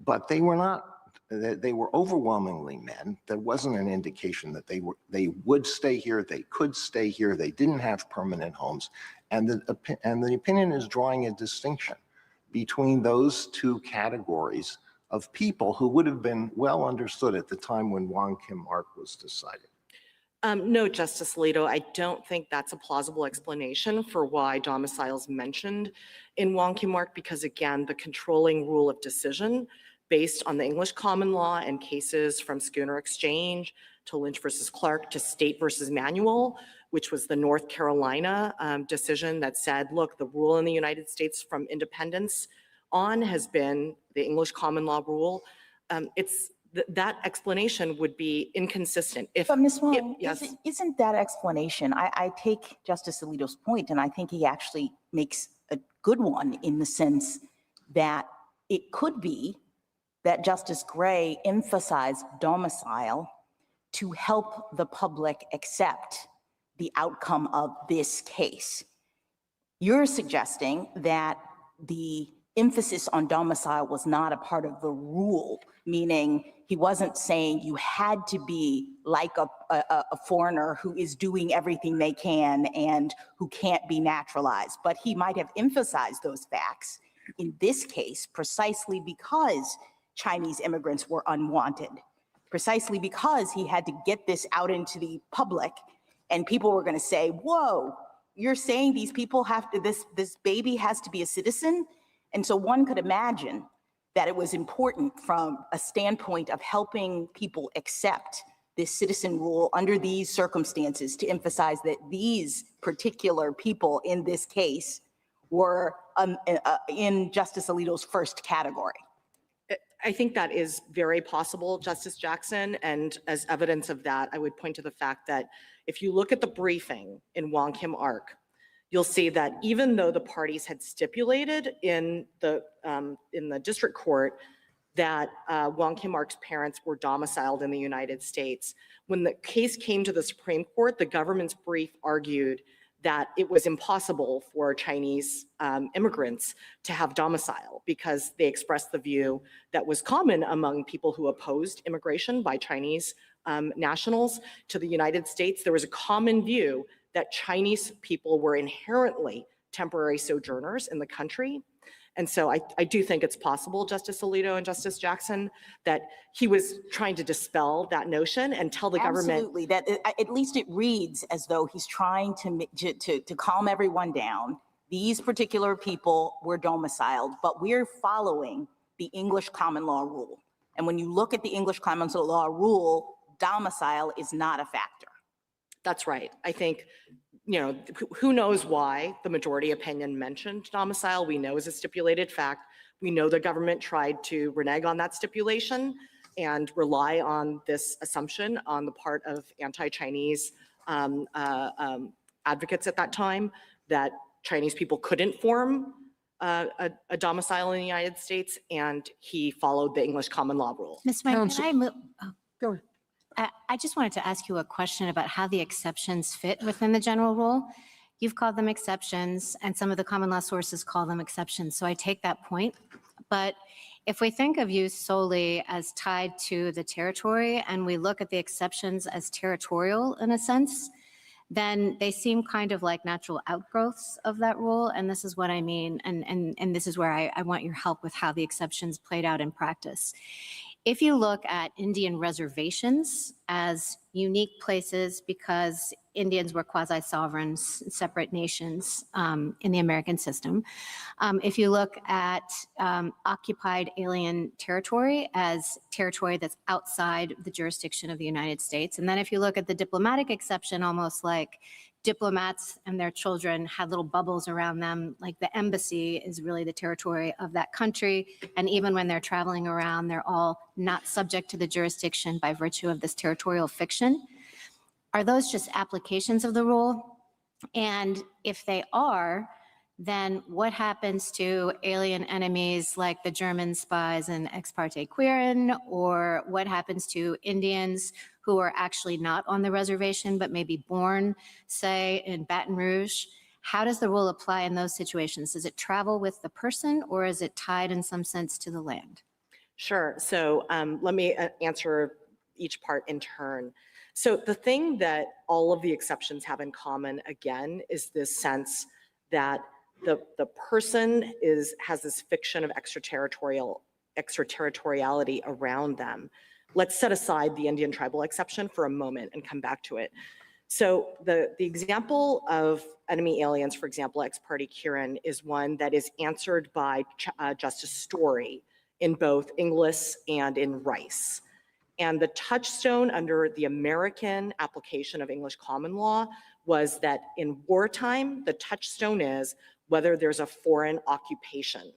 but they were overwhelmingly men. There wasn't an indication that they would stay here, they could stay here, they didn't have permanent homes. And the opinion is drawing a distinction between those two categories of people who would have been well understood at the time when Wong Kim Ark was decided. No, Justice Alito, I don't think that's a plausible explanation for why domicile is mentioned in Wong Kim Ark, because again, the controlling rule of decision based on the English common law and cases from Schooner Exchange to Lynch versus Clark to State versus Manuel, which was the North Carolina decision that said, look, the rule in the United States from independence on has been the English common law rule. That explanation would be inconsistent. But Ms. Wong, yes. isn't that explanation, I take Justice Alito's point, and I think he actually makes a good one in the sense that it could be that Justice Gray emphasized domicile to help the public accept the outcome of this case. You're suggesting that the emphasis on domicile was not a part of the rule, meaning he wasn't saying you had to be like a foreigner who is doing everything they can and who can't be naturalized, but he might have emphasized those facts in this case precisely because Chinese immigrants were unwanted, precisely because he had to get this out into the public and people were going to say, whoa, you're saying these people have to, this baby has to be a citizen? And so one could imagine that it was important from a standpoint of helping people accept this citizen rule under these circumstances to emphasize that these particular people in this case were in Justice Alito's first category. I think that is very possible, Justice Jackson. And as evidence of that, I would point to the fact that if you look at the briefing in Wong Kim Ark, you'll see that even though the parties had stipulated in the district court that Wong Kim Ark's parents were domiciled in the United States, when the case came to the Supreme Court, the government's brief argued that it was impossible for Chinese immigrants to have domicile because they expressed the view that was common among people who opposed immigration by Chinese nationals to the United States. There was a common view that Chinese people were inherently temporary sojourners in the country. And so I do think it's possible, Justice Alito and Justice Jackson, that he was trying to dispel that notion and tell the government. Absolutely, that at least it reads as though he's trying to calm everyone down. These particular people were domiciled, but we're following the English common law rule. And when you look at the English common law rule, domicile is not a factor. That's right. I think, you know, who knows why the majority opinion mentioned domicile. We know is a stipulated fact. We know the government tried to renege on that stipulation and rely on this assumption on the part of anti-Chinese advocates at that time that Chinese people couldn't form a domicile in the United States, and he followed the English common law rule. Ms. Wang, can I move? Go ahead. I just wanted to ask you a question about how the exceptions fit within the general rule. You've called them exceptions, and some of the common law sources call them exceptions, so I take that point. But if we think of use solely as tied to the territory, and we look at the exceptions as territorial in a sense, then they seem kind of like natural outgrowths of that rule, and this is what I mean, and this is where I want your help with how the exceptions played out in practice. If you look at Indian reservations as unique places because Indians were quasi-sovereigns, separate nations in the American system. If you look at occupied alien territory as territory that's outside the jurisdiction of the United States, and then if you look at the diplomatic exception, almost like diplomats and their children had little bubbles around them, like the embassy is really the territory of that country. And even when they're traveling around, they're all not subject to the jurisdiction by virtue of this territorial fiction. Are those just applications of the rule? And if they are, then what happens to alien enemies like the German spies in Ex parte Quirin, or what happens to Indians who are actually not on the reservation but may be born, say, in Baton Rouge? How does the rule apply in those situations? Does it travel with the person, or is it tied in some sense to the land? Sure. So let me answer each part in turn. So the thing that all of the exceptions have in common, again, is this sense that the person has this fiction of extraterritoriality around them. Let's set aside the Indian tribal exception for a moment and come back to it. So the example of enemy aliens, for example, ex parte Quirin, is one that is answered by Justice Story in both Inglis and in Rice. And the touchstone under the American application of English common law was that in wartime, the touchstone is whether there's a foreign occupation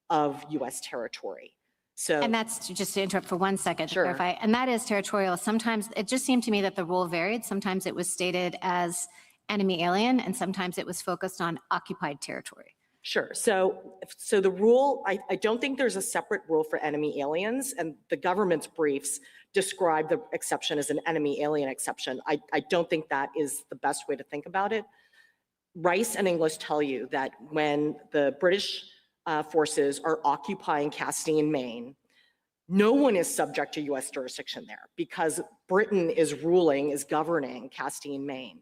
of US territory. So, and that's, just to interrupt for 1 second to Sure. clarify, and that is territorial. Sometimes it just seemed to me that the rule varied. Sometimes it was stated as enemy alien, and sometimes it was focused on occupied territory. Sure. So the rule, I don't think there's a separate rule for enemy aliens, and the government's briefs describe the exception as an enemy alien exception. I don't think that is the best way to think about it. Rice and English tell you that when the British forces are occupying Castile, Maine, no one is subject to US jurisdiction there because Britain is governing Castile, Maine.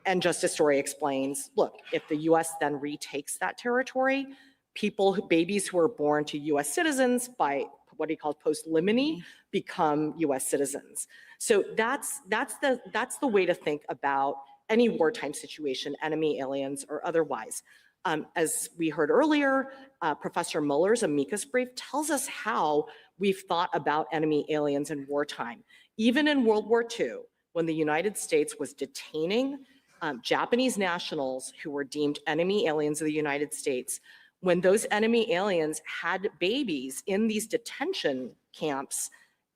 And Justice Story explains, look, if the US then retakes that territory, babies who are born to US citizens by what he calls post limine become US citizens. So that's the way to think about any wartime situation, enemy aliens or otherwise. As we heard earlier, Professor Muller's amicus brief tells us how we've thought about enemy aliens in wartime. Even in World War II, when the United States was detaining Japanese nationals who were deemed enemy aliens of the United States, when those enemy aliens had babies in these detention camps,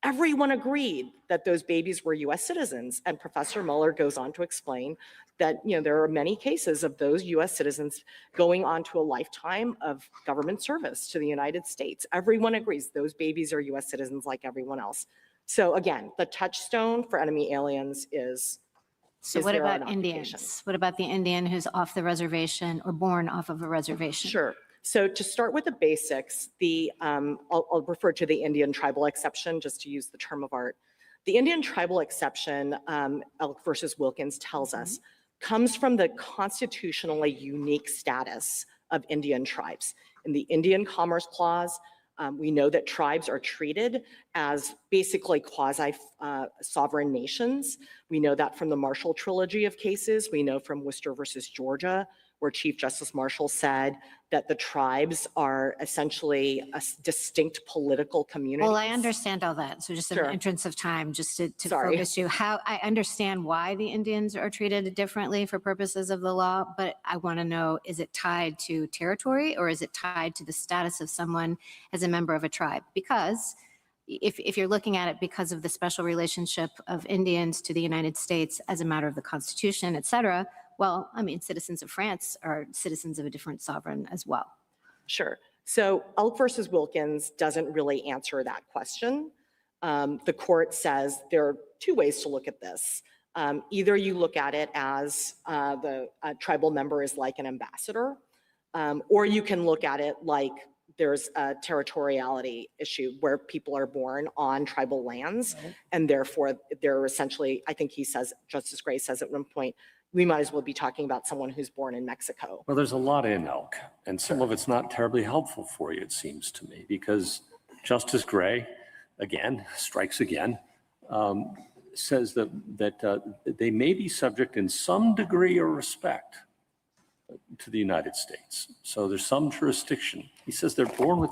everyone agreed that those babies were US citizens. And Professor Muller goes on to explain that there are many cases of those US citizens going on to a lifetime of government service to the United States. Everyone agrees those babies are US citizens like everyone else. So again, the touchstone for enemy aliens is So what there an about occupation? Indians? What about the Indian who's off the reservation or born off of a reservation? Sure. So to start with the basics, I'll refer to the Indian tribal exception just to use the term of art. The Indian tribal exception, Elk versus Wilkins tells us, comes from the constitutionally unique status of Indian tribes. In the Indian Commerce Clause, we know that tribes are treated as basically quasi-sovereign nations. We know that from the Marshall trilogy of cases. We know from Worcester versus Georgia, where Chief Justice Marshall said that the tribes are essentially a distinct political community. Well, I understand all that. So just in the interest of time, just to focus you, how I understand why the Indians are treated differently for purposes of the law, but I want to know, is it tied to territory or is it tied to the status of someone as a member of a tribe? Because if you're looking at it because of the special relationship of Indians to the United States as a matter of the Constitution, et cetera, well, I mean, citizens of France are citizens of a different sovereign as well. Sure. So Elk versus Wilkins doesn't really answer that question. The court says there are two ways to look at this. Either you look at it as the tribal member is like an ambassador, or you can look at it like there's a territoriality issue where people are born on tribal lands, and therefore they're essentially, I think he says, Justice Gray says at one point, we might as well be talking about someone who's born in Mexico. Well, there's a lot in Elk, and some of it's not terribly helpful for you, it seems to me, because Justice Gray, again, strikes again, says that they may be subject in some degree or respect to the United States. So there's some jurisdiction. He says they're born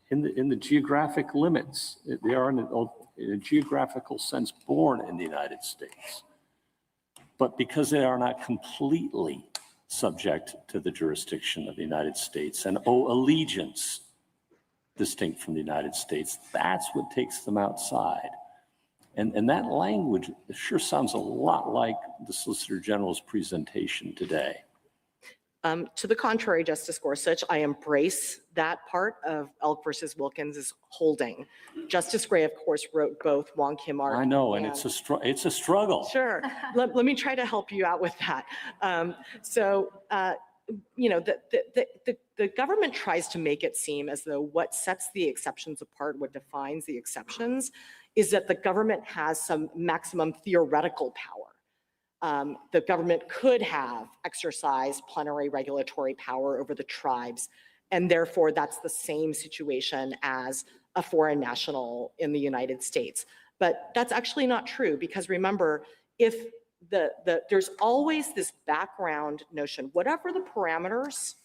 in the geographic limits. They are in a geographical sense born in the United States. But because they are not completely subject to the jurisdiction of the United States and owe allegiance distinct from the United States, that's what takes them outside. And that language sure sounds a lot like the Solicitor General's presentation today. To the contrary, Justice Gorsuch, I embrace that part of Elk versus Wilkins' holding. Justice Gray, of course, wrote both Wong Kim Ark. I know, and it's a struggle. Sure. Let me try to help you out with that. You know, the government tries to make it seem as though what sets the exceptions apart, what defines the exceptions, is that the government has some maximum theoretical power. The government could have exercised plenary regulatory power over the tribes, and therefore that's the same situation as a foreign national in the United States. But that's actually not true, because remember, if there's always this background notion, whatever the parameters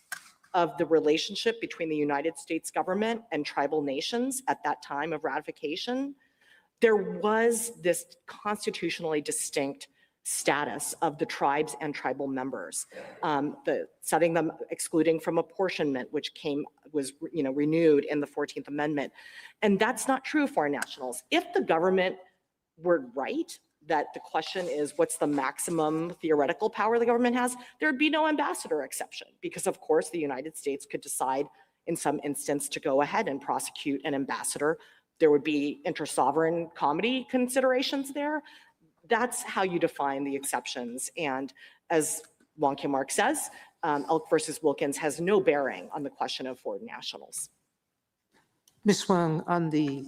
of the relationship between the United States government and tribal nations at that time of ratification, there was this constitutionally distinct status of the tribes and tribal members, setting them, excluding from apportionment, which was renewed in the 14th Amendment. And that's not true for nationals. If the government were right, that the question is, what's the maximum theoretical power the government has, there'd be no ambassador exception, because of course the United States could decide in some instance to go ahead and prosecute an ambassador. There would be inter-sovereign comity considerations there. That's how you define the exceptions. And as Wong Kim Ark says, Elk versus Wilkins has no bearing on the question of foreign nationals. Ms. Wong, on the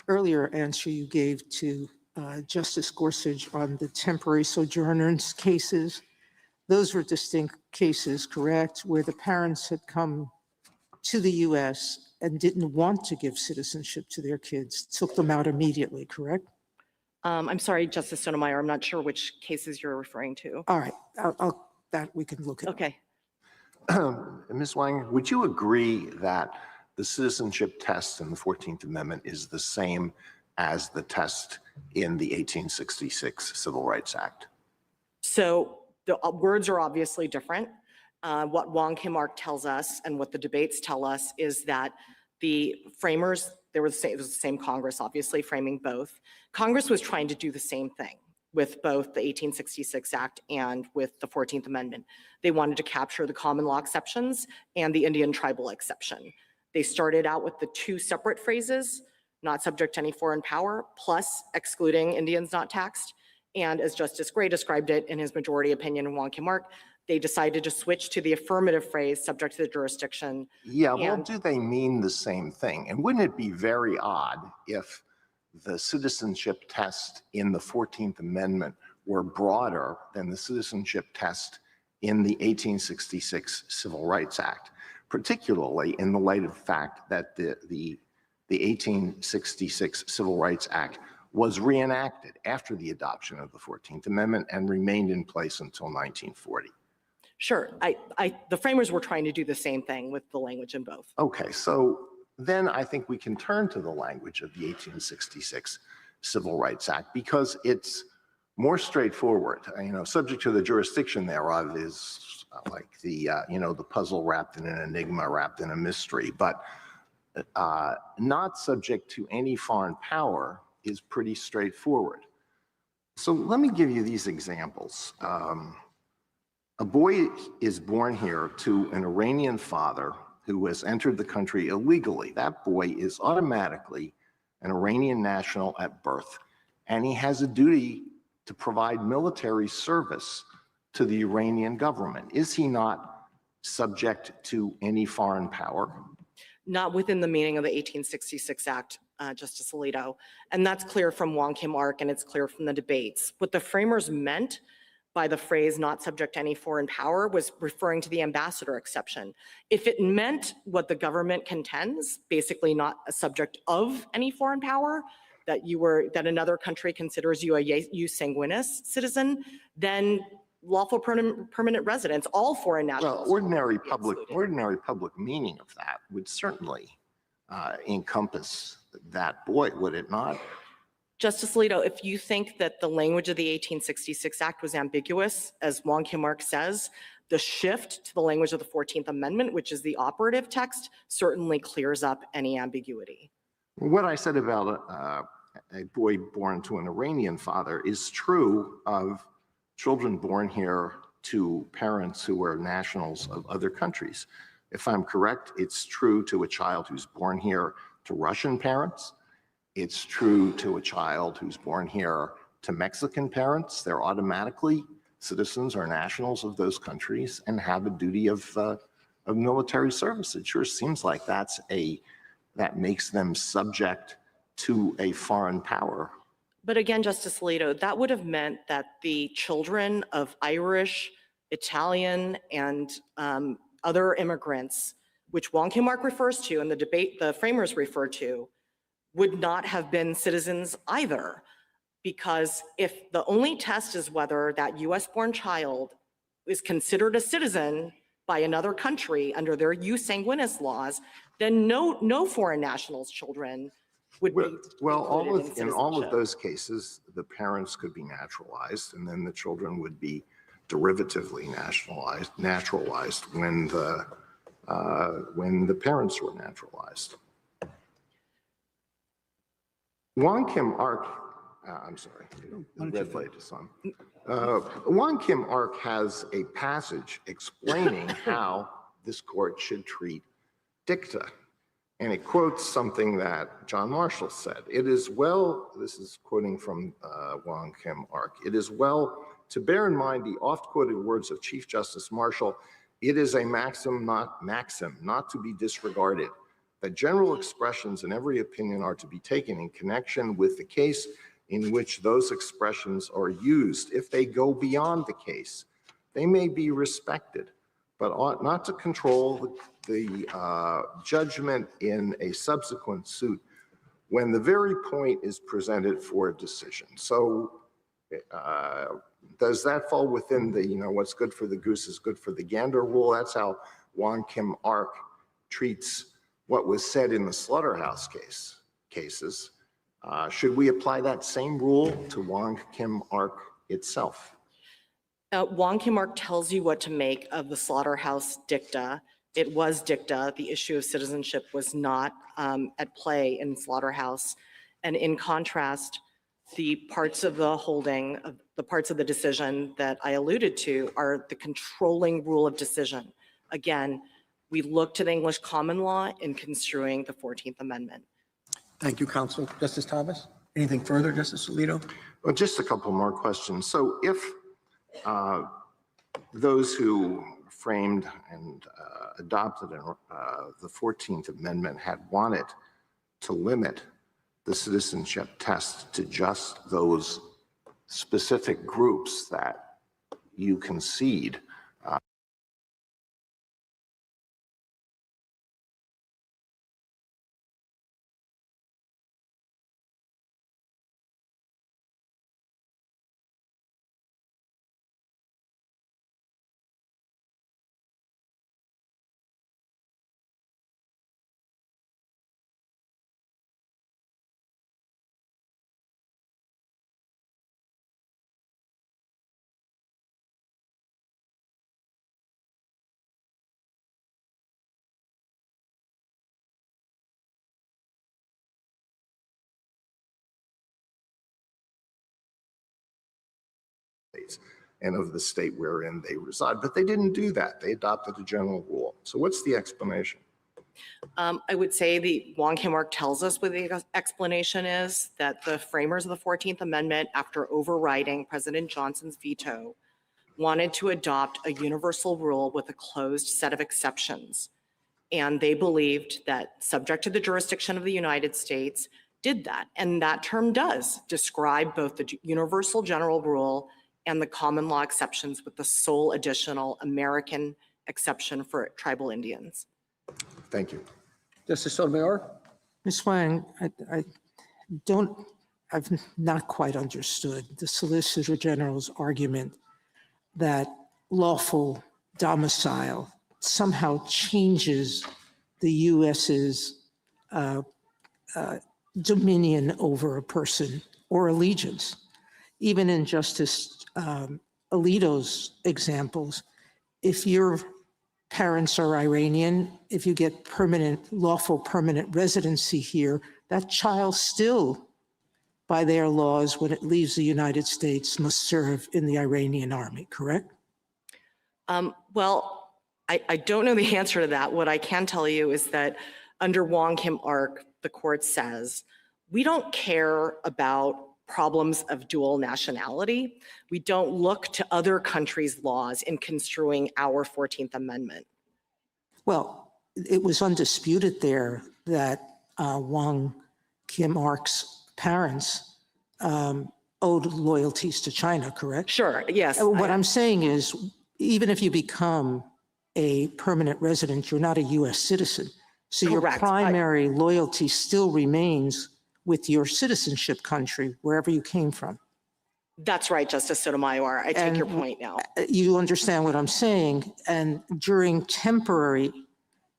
earlier answer you gave to Justice Gorsuch on the temporary sojourners cases, those were distinct cases, correct, where the parents had come to the US and didn't want to give citizenship to their kids, took them out immediately, correct? I'm sorry, Justice Sotomayor, I'm not sure which cases you're referring to. All right, that we can look at. Okay. Ms. Wang, would you agree that the citizenship test in the 14th Amendment is the same as the test in the 1866 Civil Rights Act? So the words are obviously different. What Wong Kim Ark tells us and what the debates tell us is that the framers, it was the same Congress, obviously, framing both. Congress was trying to do the same thing with both the 1866 Act and with the 14th Amendment. They wanted to capture the common law exceptions and the Indian tribal exception. They started out with the two separate phrases, not subject to any foreign power, plus excluding Indians not taxed. And as Justice Gray described it in his majority opinion in Wong Kim Ark, they decided to switch to the affirmative phrase, subject to the jurisdiction. Yeah, well, do they mean the same thing? And wouldn't it be very odd if the citizenship test in the 14th Amendment were broader than the citizenship test in the 1866 Civil Rights Act, particularly in the light of the fact that the 1866 Civil Rights Act was reenacted after the adoption of the 14th Amendment and remained in place until 1940? Sure, the framers were trying to do the same thing with the language in both. Okay, so then I think we can turn to the language of the 1866 Civil Rights Act because it's more straightforward. Subject to the jurisdiction thereof is like the puzzle wrapped in an enigma, wrapped in a mystery, but not subject to any foreign power is pretty straightforward. So let me give you these examples. A boy is born here to an Iranian father who has entered the country illegally. That boy is automatically an Iranian national at birth, and he has a duty to provide military service to the Iranian government. Is he not subject to any foreign power? Not within the meaning of the 1866 Act, Justice Alito. And that's clear from Wong Kim Ark, and it's clear from the debates. What the framers meant by the phrase not subject to any foreign power was referring to the ambassador exception. If it meant what the government contends, basically not a subject of any foreign power, that another country considers you a jus sanguinis citizen, then lawful permanent residents, all foreign nationals. Well, ordinary public meaning of that would certainly encompass that void, would it not? Justice Alito, if you think that the language of the 1866 Act was ambiguous, as Wong Kim Ark says, the shift to the language of the 14th Amendment, which is the operative text, certainly clears up any ambiguity. What I said about a boy born to an Iranian father is true of children born here to parents who are nationals of other countries. If I'm correct, it's true to a child who's born here to Russian parents. It's true to a child who's born here to Mexican parents. They're automatically citizens or nationals of those countries and have a duty of military service. It sure seems like that makes them subject to a foreign power. But again, Justice Alito, that would have meant that the children of Irish, Italian, and other immigrants, which Wong Kim Ark refers to and the framers refer to, would not have been citizens either. Because if the only test is whether that US-born child is considered a citizen by another country under their jus sanguinis laws, then no foreign nationals' children would be in all of those cases, the parents could be naturalized, and then the children would be derivatively naturalized when the parents were naturalized. Wong Kim Ark, I'm sorry, the red light is on. Wong Kim Ark has a passage explaining how this court should treat dicta. And it quotes something that John Marshall said. It is well, this is quoting from Wong Kim Ark, it is well to bear in mind the oft-quoted words of Chief Justice Marshall, it is a maxim not to be disregarded, that general expressions in every opinion are to be taken in connection with the case in which those expressions are used. If they go beyond the case, they may be respected, but ought not to control the judgment in a subsequent suit when the very point is presented for a decision. So does that fall within the, what's good for the goose is good for the gander rule? That's how Wong Kim Ark treats what was said in the slaughterhouse cases. Should we apply that same rule to Wong Kim Ark itself? Wong Kim Ark tells you what to make of the slaughterhouse dicta. It was dicta. The issue of citizenship was not at play in slaughterhouse. And in contrast, the parts of the holding, the parts of the decision that I alluded to are the controlling rule of decision. Again, we look to the English common law in construing the 14th Amendment. Thank you, counsel. Justice Thomas, anything further, Justice Alito? Well, just a couple more questions. So if those who framed and adopted the 14th Amendment had wanted to limit the citizenship test to just those specific groups that you concede, and of the state wherein they reside, but they didn't do that. They adopted a general rule. So what's the explanation? I would say the Wong Kim Ark tells us what the explanation is, that the framers of the 14th Amendment, after overriding President Johnson's veto, wanted to adopt a universal rule with a closed set of exceptions. And they believed that, subject to the jurisdiction of the United States, did that. And that term does describe both the universal general rule and the common law exceptions, with the sole additional American exception for tribal Indians. Thank you. Justice Sotomayor? Ms. Wang, I don't I've not quite understood the Solicitor General's argument that lawful domicile somehow changes the U.S.'s dominion over a person or allegiance. Even in Justice Alito's examples, if your parents are Iranian, if you get lawful permanent residency here, that child still, by their laws, when it leaves the United States, must serve in the Iranian army, correct? Well, I don't know the answer to that. What I can tell you is that under Wong Kim Ark, the court says, we don't care about problems of dual nationality. We don't look to other countries' laws in construing our 14th Amendment. Well, it was undisputed there that Wong Kim Ark's parents owed loyalties to China, correct? Sure, yes. What I'm saying is, even if you become a permanent resident, you're not a U.S. citizen. So your Correct. primary loyalty still remains with your citizenship country, wherever you came from. That's right, Justice Sotomayor. I take your point now. You understand what I'm saying? And during temporary,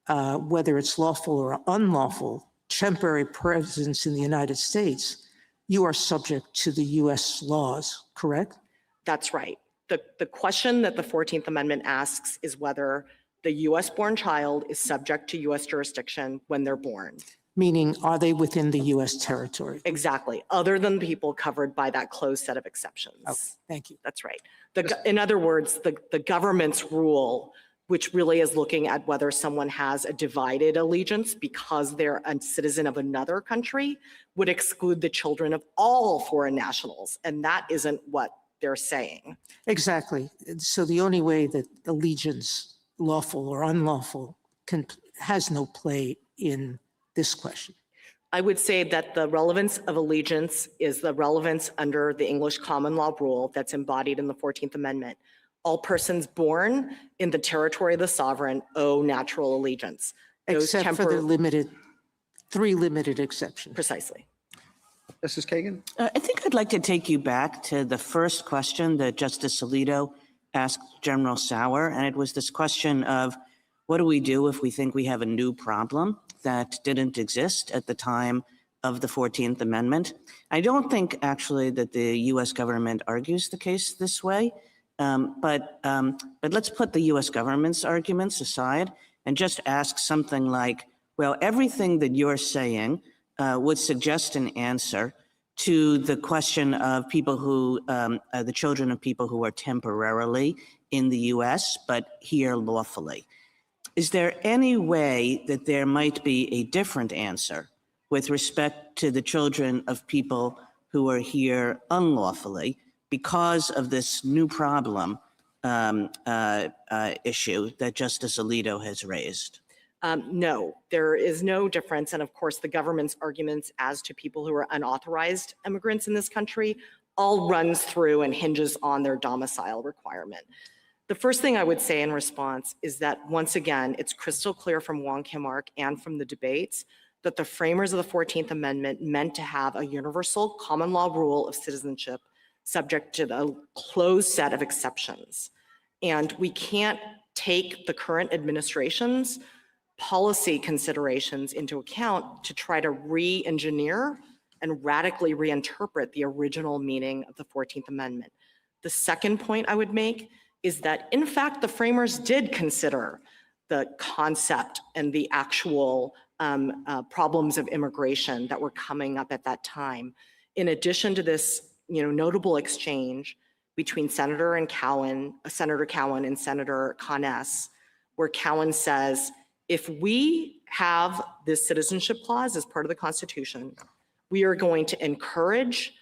whether it's lawful or unlawful, temporary presence in the United States, you are subject to the U.S. laws, correct? That's right. The question that the 14th Amendment asks is whether the U.S.-born child is subject to U.S. jurisdiction when they're born. Meaning, are they within the U.S. territory? Exactly, other than people covered by that closed set of exceptions. Okay, thank you. That's right. In other words, the government's rule, which really is looking at whether someone has a divided allegiance because they're a citizen of another country, would exclude the children of all foreign nationals. And that isn't what they're saying. Exactly. So the only way that allegiance, lawful or unlawful, has no play in this question. I would say that the relevance of allegiance is the relevance under the English common law rule that's embodied in the 14th Amendment. All persons born in the territory of the sovereign owe natural allegiance. Except for the three limited exceptions. Precisely. Justice Kagan? I think I'd like to take you back to the first question that Justice Alito asked General Sauer, and it was this question of, what do we do if we think we have a new problem that didn't exist at the time of the 14th Amendment? I don't think actually that the U.S. government argues the case this way, but let's put the U.S. government's arguments aside and just ask something like, well, everything that you're saying would suggest an answer to the question of people who, the children of people who are temporarily in the U.S. but here lawfully. Is there any way that there might be a different answer with respect to the children of people who are here unlawfully because of this new problem issue that Justice Alito has raised? No, there is no difference. And of course, the government's arguments as to people who are unauthorized immigrants in this country all runs through and hinges on their domicile requirement. The first thing I would say in response is that, once again, it's crystal clear from Wong Kim Ark and from the debates that the framers of the 14th Amendment meant to have a universal common law rule of citizenship subject to the closed set of exceptions. And we can't take the current administration's policy considerations into account to try to re-engineer and radically reinterpret the original meaning of the 14th Amendment. The second point I would make is that, in fact, the framers did consider the concept and the actual problems of immigration that were coming up at that time. In addition to this, notable exchange between Senator Cowan and Senator Conness, where Cowan says, if we have this citizenship clause as part of the Constitution, we are going to encourage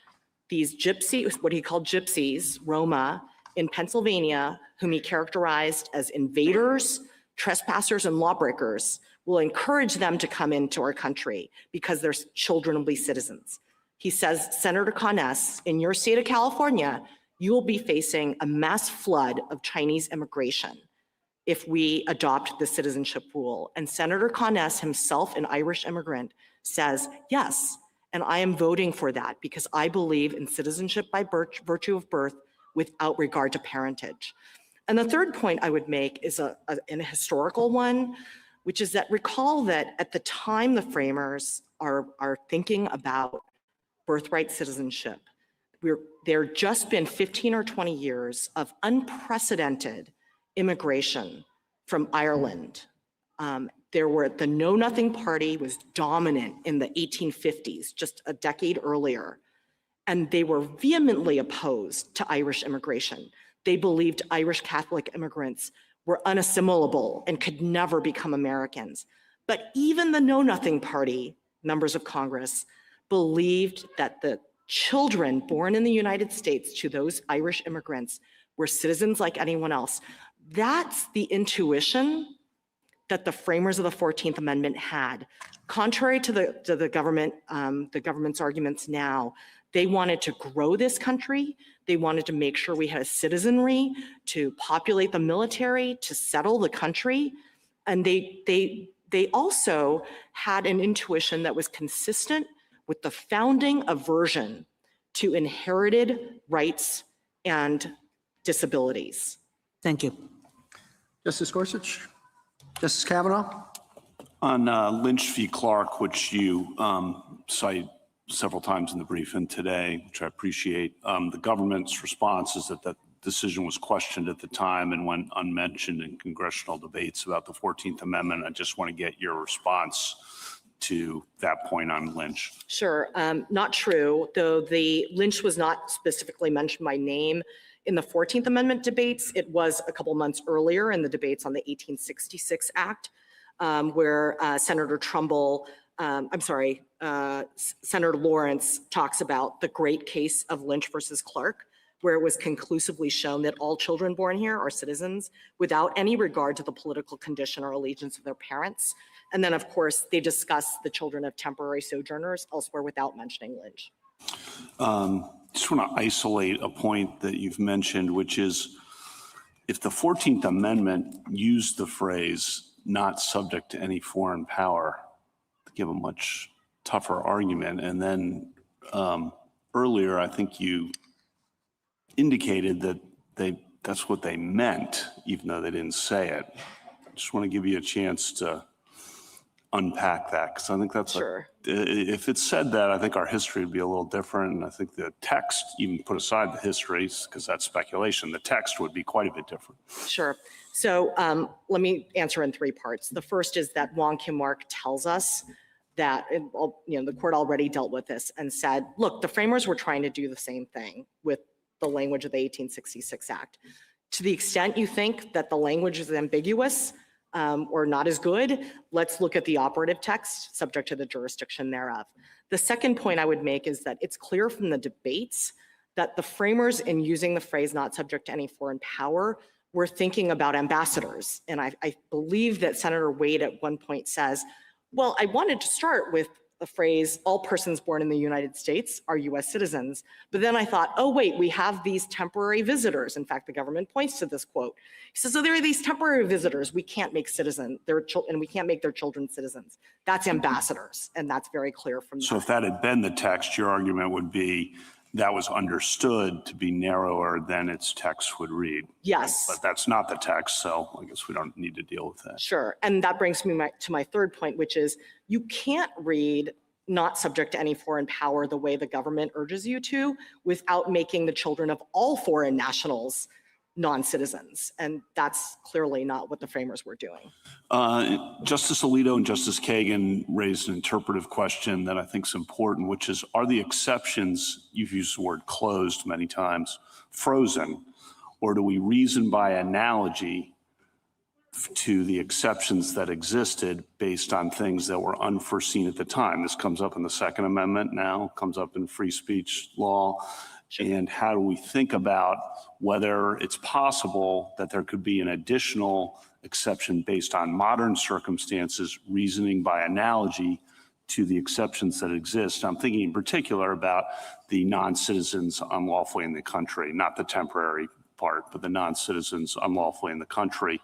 these gypsies, what he called gypsies, Roma, in Pennsylvania, whom he characterized as invaders, trespassers, and lawbreakers. We'll encourage them to come into our country because their children will be citizens. He says, Senator Conness, in your state of California, you will be facing a mass flood of Chinese immigration if we adopt the citizenship rule. And Senator Conness himself, an Irish immigrant, says, yes, And I am voting for that because I believe in citizenship by virtue of birth without regard to parentage. And the third point I would make is an historical one, which is that recall that at the time the framers are thinking about birthright citizenship, there just been 15 or 20 years of unprecedented immigration from Ireland. The Know Nothing Party was dominant in the 1850s, just a decade earlier, and they were vehemently opposed to Irish immigration. They believed Irish Catholic immigrants were unassimilable and could never become Americans. But even the Know Nothing Party members of Congress believed that the children born in the United States to those Irish immigrants were citizens like anyone else. That's the intuition that the framers of the 14th Amendment had. Contrary to the government's arguments now, they wanted to grow this country. They wanted to make sure we had a citizenry to populate the military, to settle the country. And they also had an intuition that was consistent with the founding aversion to inherited rights and disabilities. Thank you. Justice Gorsuch? Justice Kavanaugh? On Lynch v. Clark, which you cite several times in the briefing today, which I appreciate, the government's response is that that decision was questioned at the time and went unmentioned in congressional debates about the 14th Amendment. I just want to get your response to that point on Lynch. Sure, not true, though the Lynch was not specifically mentioned by name in the 14th Amendment debates. It was a couple months earlier in the debates on the 1866 Act, where Senator Senator Lawrence talks about the great case of Lynch versus Clark, where it was conclusively shown that all children born here are citizens without any regard to the political condition or allegiance of their parents. And then, of course, they discuss the children of temporary sojourners elsewhere without mentioning Lynch. Just want to isolate a point that you've mentioned, which is if the 14th Amendment used the phrase not subject to any foreign power, to give a much tougher argument. And then earlier, I think you indicated that that's what they meant, even though they didn't say it. I just want to give you a chance to unpack that, because I think that's Sure. If it said that, I think our history would be a little different. And I think the text, even put aside the histories, because that's speculation, the text would be quite a bit different. Sure. So let me answer in three parts. The first is that Wong Kim Ark tells us that the court already dealt with this and said, look, the framers were trying to do the same thing with the language of the 1866 Act. To the extent you think that the language is ambiguous or not as good, let's look at the operative text subject to the jurisdiction thereof. The second point I would make is that it's clear from the debates that the framers, in using the phrase not subject to any foreign power, were thinking about ambassadors. And I believe that Senator Wade at one point says, well, I wanted to start with the phrase, all persons born in the United States are US citizens. But then I thought, oh wait, we have these temporary visitors. In fact, the government points to this quote. He says, so there are these temporary visitors we can't make citizens, and we can't make their children citizens. That's ambassadors, and that's very clear from that. So if that had been the text, your argument would be that was understood to be narrower than its text would read. Yes. But that's not the text, so I guess we don't need to deal with that. Sure, and that brings me to my third point, which is you can't read not subject to any foreign power the way the government urges you to without making the children of all foreign nationals non-citizens. And that's clearly not what the framers were doing. Justice Alito and Justice Kagan raised an interpretive question that I think is important, which is, are the exceptions, you've used the word closed many times, frozen, or do we reason by analogy to the exceptions that existed based on things that were unforeseen at the time? This comes up in the Second Amendment now, comes up in free speech law. And how do we think about whether it's possible that there could be an additional exception based on modern circumstances, reasoning by analogy to the exceptions that exist? I'm thinking in particular about the non-citizens unlawfully in the country, not the temporary part, but the non-citizens unlawfully in the country.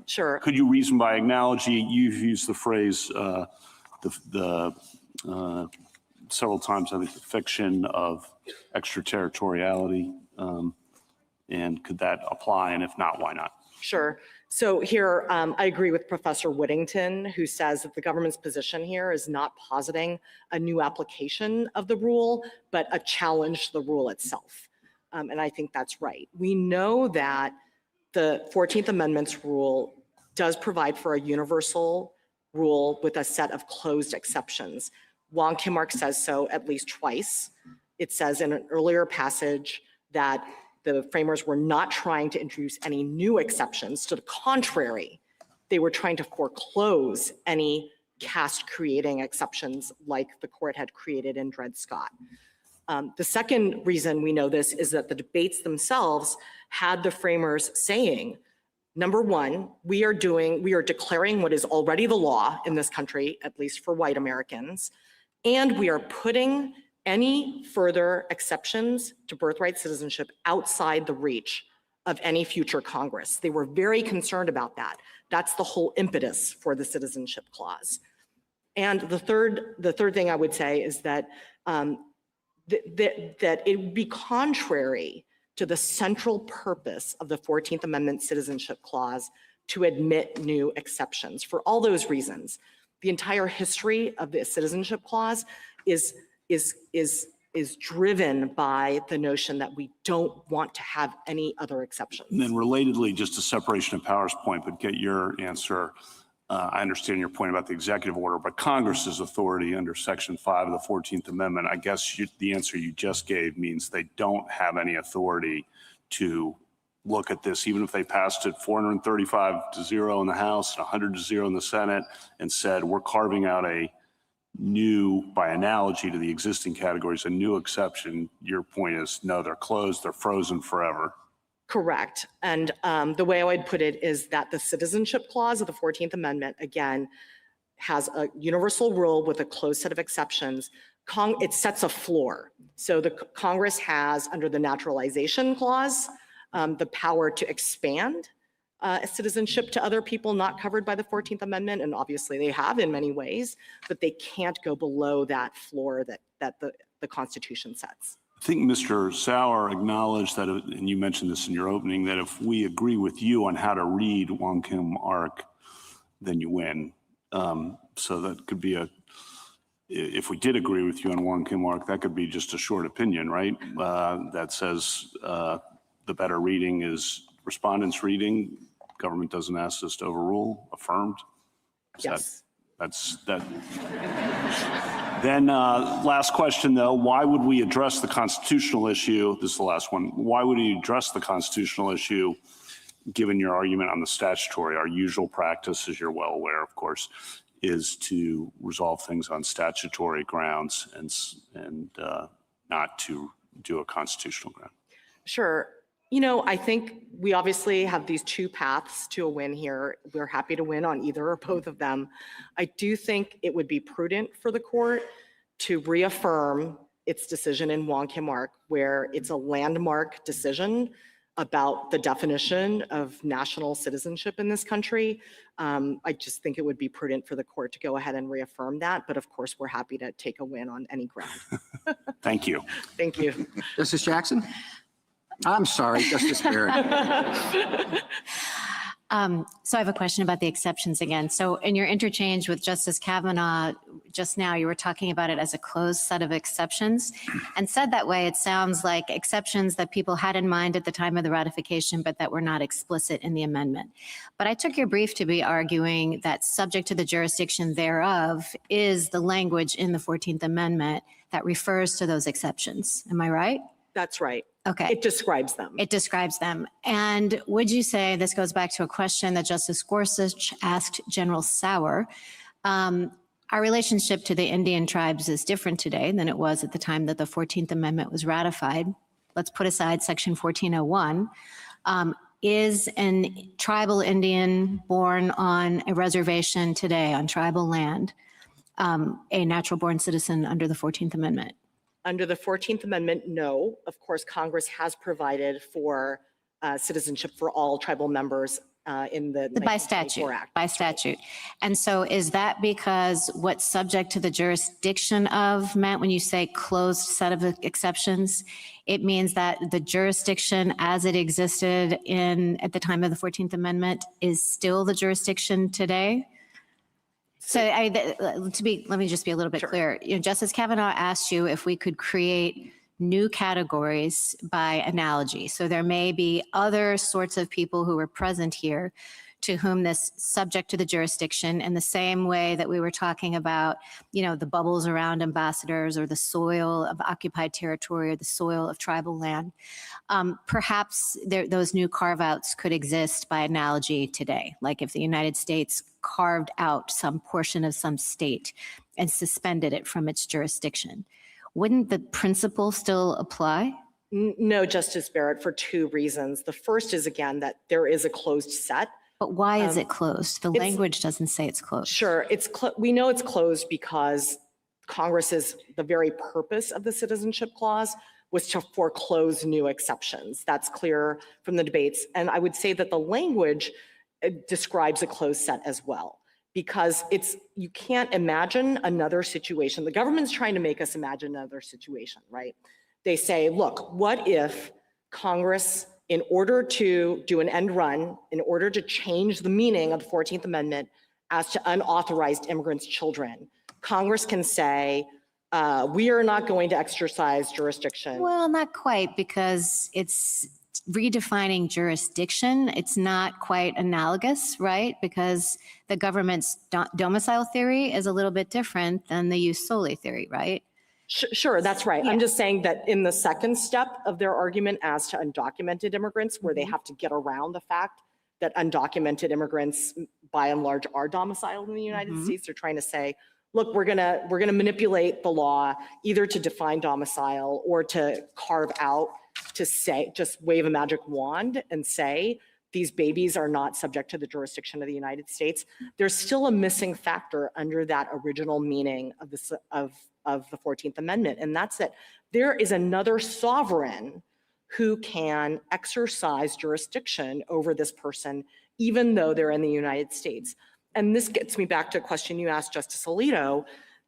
Sure. Could you reason by analogy? You've used the phrase, the several times, I think, the fiction of extraterritoriality. And could that apply? And if not, why not? Sure. So here, I agree with Professor Whittington, who says that the government's position here is not positing a new application of the rule, but a challenge to the rule itself. And I think that's right. We know that the 14th Amendment's rule does provide for a universal rule with a set of closed exceptions. Wong Kim Ark says so at least twice. It says in an earlier passage that the framers were not trying to introduce any new exceptions. To the contrary, they were trying to foreclose any caste-creating exceptions like the court had created in Dred Scott. The second reason we know this is that the debates themselves had the framers saying, number one, we are declaring what is already the law in this country, at least for white Americans, and we are putting any further exceptions to birthright citizenship outside the reach of any future Congress. They were very concerned about that. That's the whole impetus for the Citizenship Clause. And the third thing I would say is that that it would be contrary to the central purpose of the 14th Amendment Citizenship Clause to admit new exceptions. For all those reasons, the entire history of the Citizenship Clause is driven by the notion that we don't want to have any other exceptions. And then relatedly, just a separation of powers point, but get your answer. I understand your point about the executive order, but Congress's authority under Section 5 of the 14th Amendment, I guess the answer you just gave means they don't have any authority to look at this, even if they passed it 435-0 in the House and 100-0 in the Senate and said, we're carving out a new, by analogy to the existing categories, a new exception. Your point is, no, they're closed, they're frozen forever. Correct. And the way I would put it is that the Citizenship Clause of the 14th Amendment, again, has a universal rule with a closed set of exceptions. It sets a floor. So the Congress has, under the Naturalization Clause, the power to expand citizenship to other people not covered by the 14th Amendment, and obviously they have in many ways, but they can't go below that floor that the Constitution sets. I think Mr. Sauer acknowledged that, and you mentioned this in your opening, that if we agree with you on how to read Wong Kim Ark, then you win. So that could be if we did agree with you on Wong Kim Ark, that could be just a short opinion, right? That says the better reading is Respondent's reading. Government doesn't ask us to overrule, affirmed. Yes. That's that. Then last question though, why would we address the constitutional issue? This is the last one. Why would we address the constitutional issue given your argument on the statutory? Our usual practice, as you're well aware, of course, is to resolve things on statutory grounds and not to do a constitutional ground. Sure. You know, I think we obviously have these two paths to a win here. We're happy to win on either or both of them. I do think it would be prudent for the court to reaffirm its decision in Wong Kim Ark, where it's a landmark decision about the definition of national citizenship in this country. I just think it would be prudent for the court to go ahead and reaffirm that. But of course, we're happy to take a win on any ground. Thank you. Thank you. Justice Jackson? I'm sorry, Justice Barrett. So I have a question about the exceptions again. So in your interchange with Justice Kavanaugh just now, you were talking about it as a closed set of exceptions. And said that way, it sounds like exceptions that people had in mind at the time of the ratification, but that were not explicit in the amendment. But I took your brief to be arguing that subject to the jurisdiction thereof is the language in the 14th Amendment that refers to those exceptions. Am I right? That's right. Okay. It describes them. It describes them. And would you say, this goes back to a question that Justice Gorsuch asked General Sauer, our relationship to the Indian tribes is different today than it was at the time that the 14th Amendment was ratified. Let's put aside Section 1401. Is a tribal Indian born on a reservation today on tribal land a natural born citizen under the 14th Amendment? Under the 14th Amendment, no. Of course, Congress has provided for citizenship for all tribal members in the By 1924 statute, Act. by statute. And so is that because what's subject to the jurisdiction of meant when you say closed set of exceptions, it means that the jurisdiction as it existed at the time of the 14th Amendment is still the jurisdiction today? So let me just be a little bit clear. You know, Justice Kavanaugh asked you if we could create new categories by analogy. So there may be other sorts of people who were present here to whom this subject to the jurisdiction in the same way that we were talking about, you know, the bubbles around ambassadors or the soil of occupied territory or the soil of tribal land. Perhaps those new carve-outs could exist by analogy today. Like if the United States carved out some portion of some state and suspended it from its jurisdiction. Wouldn't the principle still apply? No, Justice Barrett, for two reasons. The first is, again, that there is a closed set. But why is it closed? The language doesn't say it's closed. Sure, we know it's closed because Congress's, the very purpose of the Citizenship Clause was to foreclose new exceptions. That's clear from the debates. And I would say that the language describes a closed set as well, because you can't imagine another situation. The government's trying to make us imagine another situation, right? They say, look, what if Congress, in order to do an end run, in order to change the meaning of the 14th Amendment as to unauthorized immigrants' children, Congress can say, we are not going to exercise jurisdiction. Well, not quite, because it's redefining jurisdiction. It's not quite analogous, right? Because the government's domicile theory is a little bit different than the jus soli theory, right? Sure, that's right. I'm just saying that in the second step of their argument as to undocumented immigrants, where they have to get around the fact that undocumented immigrants, by and large, are domiciled in the United States, they're trying to say, look, we're gonna manipulate the law either to define domicile or to carve out, to say, just wave a magic wand and say these babies are not subject to the jurisdiction of the United States. There's still a missing factor under that original meaning of the 14th Amendment, and that's that there is another sovereign who can exercise jurisdiction over this person, even though they're in the United States. And this gets me back to a question you asked, Justice Alito.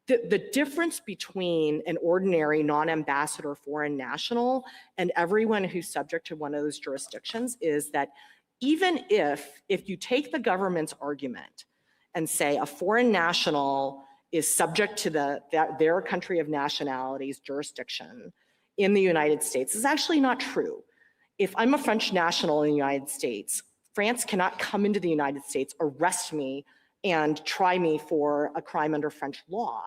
The difference between an ordinary non-ambassador foreign national and everyone who's subject to one of those jurisdictions is that even if you take the government's argument and say a foreign national is subject to their country of nationality's jurisdiction in the United States, is actually not true. If I'm a French national in the United States, France cannot come into the United States, arrest me, and try me for a crime under French law.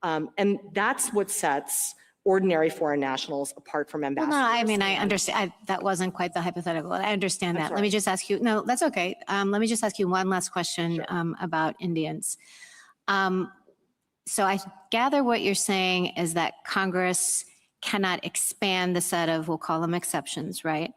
And that's what sets ordinary foreign nationals apart from ambassadors. Well, no, I mean, I understand. That wasn't quite the hypothetical. I understand that. Let me just ask you, no, that's okay. Let me just ask you one last question about Indians. So I gather what you're saying is that Congress cannot expand the set of, we'll call them exceptions, right?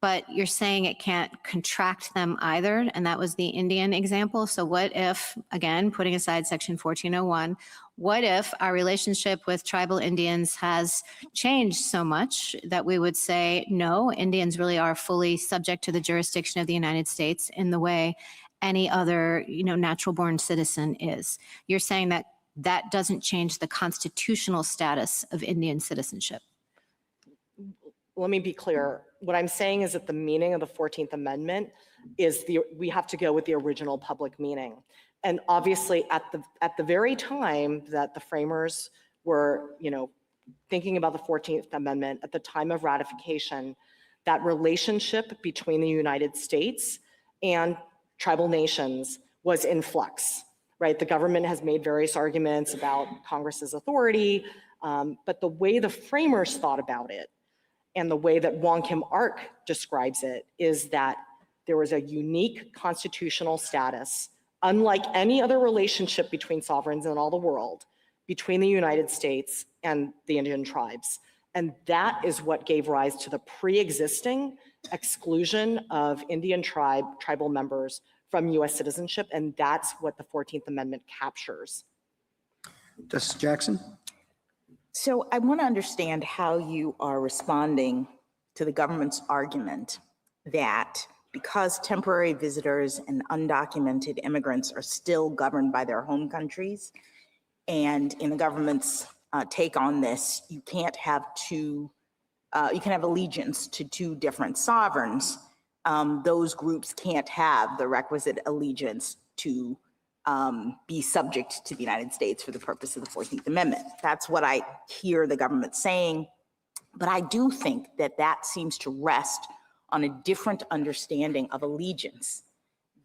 But you're saying it can't contract them either, and that was the Indian example. So what if, again, putting aside Section 1401, what if our relationship with tribal Indians has changed so much that we would say, no, Indians really are fully subject to the jurisdiction of the United States in the way any other, natural-born citizen is? You're saying that that doesn't change the constitutional status of Indian citizenship. Let me be clear. What I'm saying is that the meaning of the 14th Amendment is we have to go with the original public meaning. And obviously at the very time that the framers were, thinking about the 14th Amendment, at the time of ratification, that relationship between the United States and tribal nations was in flux, right? The government has made various arguments about Congress's authority, but the way the framers thought about it and the way that Wong Kim Ark describes it is that there was a unique constitutional status, unlike any other relationship between sovereigns in all the world, between the United States and the Indian tribes. And that is what gave rise to the pre-existing exclusion of Indian tribal members from US citizenship, and that's what the 14th Amendment captures. Justice Jackson? So I want to understand how you are responding to the government's argument that because temporary visitors and undocumented immigrants are still governed by their home countries. And in the government's take on this, you can't have you can have allegiance to two different sovereigns. Those groups can't have the requisite allegiance to be subject to the United States for the purpose of the 14th Amendment. That's what I hear the government saying. But I do think that that seems to rest on a different understanding of allegiance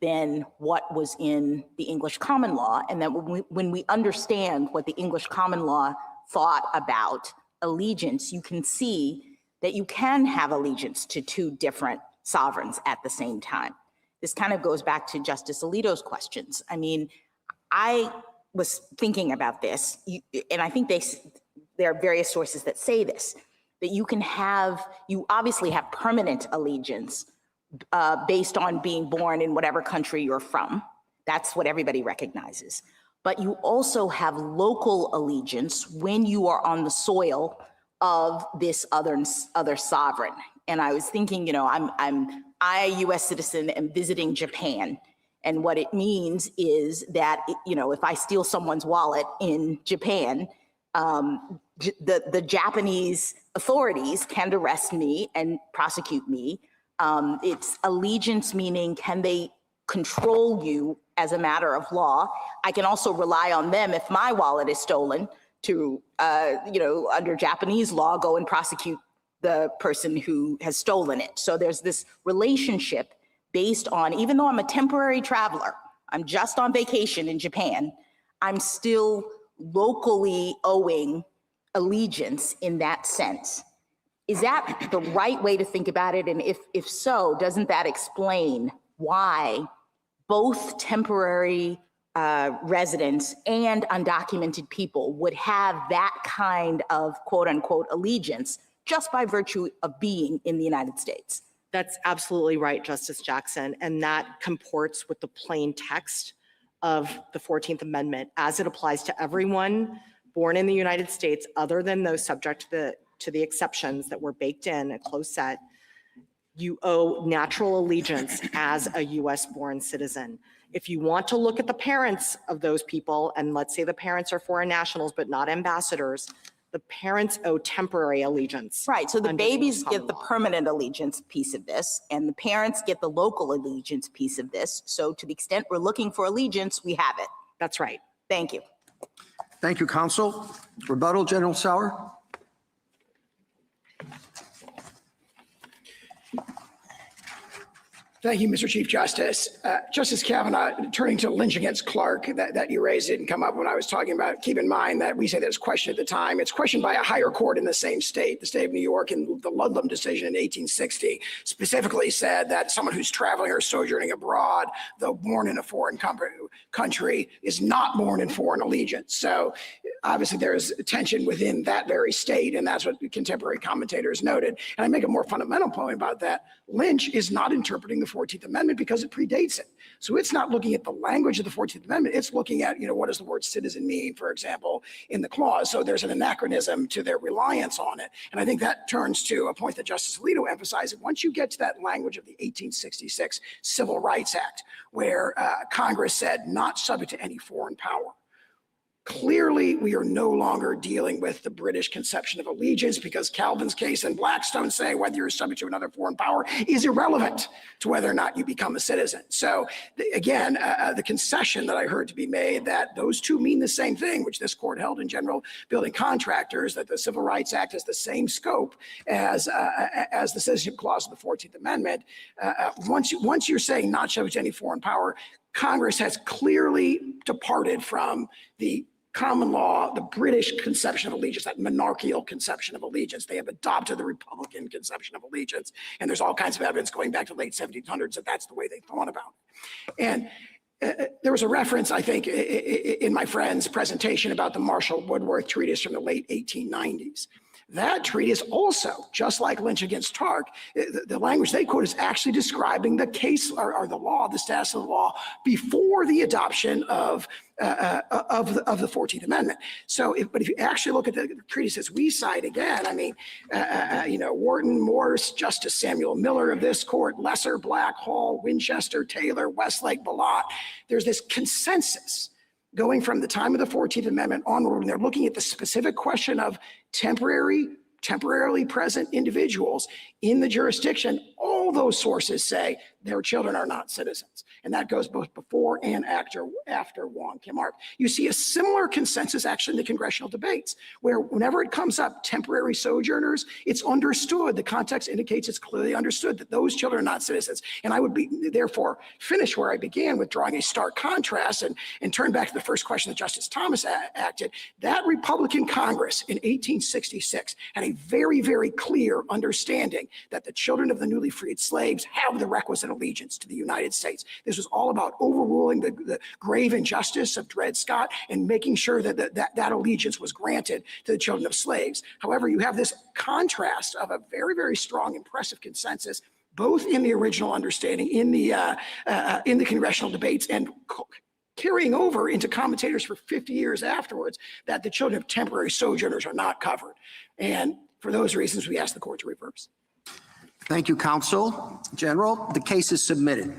than what was in the English common law. And that when we understand what the English common law thought about allegiance, you can see that you can have allegiance to two different sovereigns at the same time. This kind of goes back to Justice Alito's questions. I mean, I was thinking about this, and I think there are various sources that say this, that you obviously have permanent allegiance based on being born in whatever country you're from. That's what everybody recognizes. But you also have local allegiance when you are on the soil of this other sovereign. And I was thinking, I, a US citizen, am visiting Japan. And what it means is that, if I steal someone's wallet in Japan, the Japanese authorities can arrest me and prosecute me. It's allegiance, meaning can they control you as a matter of law? I can also rely on them if my wallet is stolen to, under Japanese law, go and prosecute the person who has stolen it. So there's this relationship based on, even though I'm a temporary traveler, I'm just on vacation in Japan, I'm still locally owing allegiance in that sense. Is that the right way to think about it? And if so, doesn't that explain why both temporary residents and undocumented people would have that kind of quote unquote allegiance just by virtue of being in the United States? That's absolutely right, Justice Jackson. And that comports with the plain text of the 14th Amendment as it applies to everyone born in the United States, other than those subject to the exceptions that were baked in, a close set. You owe natural allegiance as a US born citizen. If you want to look at the parents of those people, and let's say the parents are foreign nationals but not ambassadors, the parents owe temporary allegiance. Right, so the under babies English get common the law. permanent allegiance piece of this, and the parents get the local allegiance piece of this. So to the extent we're looking for allegiance, we have it. That's right. Thank you. Thank you, counsel. Rebuttal, General Sauer. Thank you, Mr. Chief Justice. Justice Kavanaugh, turning to Lynch against Clark that you raised didn't come up when I was talking about. Keep in mind that we say that it's questioned at the time. It's questioned by a higher court in the same state, the state of New York, in the Ludlam decision in 1860, specifically said that someone who's traveling or sojourning abroad, though born in a foreign country, is not born in foreign allegiance. So obviously there's tension within that very state, and that's what contemporary commentators noted. And I make a more fundamental point about that. Lynch is not interpreting the 14th Amendment because it predates it. So it's not looking at the language of the 14th Amendment. It's looking at, what does the word citizen mean, for example, in the clause. So there's an anachronism to their reliance on it. And I think that turns to a point that Justice Alito emphasized. Once you get to that language of the 1866 Civil Rights Act, where Congress said not subject to any foreign power, clearly, we are no longer dealing with the British conception of allegiance, because Calvin's case and Blackstone say whether you're subject to another foreign power is irrelevant to whether or not you become a citizen. So again, the concession that I heard to be made that those two mean the same thing, which this court held in General Building Contractors, that the Civil Rights Act has the same scope as the Citizenship Clause of the 14th Amendment. Once you're saying not subject to any foreign power, Congress has clearly departed from the common law, the British conception of allegiance, that monarchical conception of allegiance. They have adopted the Republican conception of allegiance. And there's all kinds of evidence going back to the late 1700s that that's the way they thought about it. And there was a reference, I think, in my friend's presentation about the Marshall Woodworth treatise from the late 1890s. That treatise also, just like Lynch against Tark, the language they quote is actually describing the case or the law, the status of the law before the adoption of the 14th Amendment. So, but if you actually look at the treatises we cite again, I mean, Wharton, Morse, Justice Samuel Miller of this court, Lesser, Black, Hall, Winchester, Taylor, Westlake, Ballat, there's this consensus going from the time of the 14th Amendment onward, and they're looking at the specific question of temporarily present individuals in the jurisdiction. All those sources say their children are not citizens. And that goes both before and after Wong Kim Ark. You see a similar consensus actually in the congressional debates, where whenever it comes up, temporary sojourners, it's understood, the context indicates it's clearly understood that those children are not citizens. And I would therefore finish where I began with drawing a stark contrast and turn back to the first question that Justice Thomas acted. That Republican Congress in 1866 had a very, very clear understanding that the children of the newly freed slaves have the requisite allegiance to the United States. This was all about overruling the grave injustice of Dred Scott and making sure that allegiance was granted to the children of slaves. However, you have this contrast of a very, very strong, impressive consensus, both in the original understanding, in the congressional debates, and carrying over into commentators for 50 years afterwards, that the children of temporary sojourners are not covered. And for those reasons, we ask the court to reverse. Thank you, counsel. General, the case is submitted.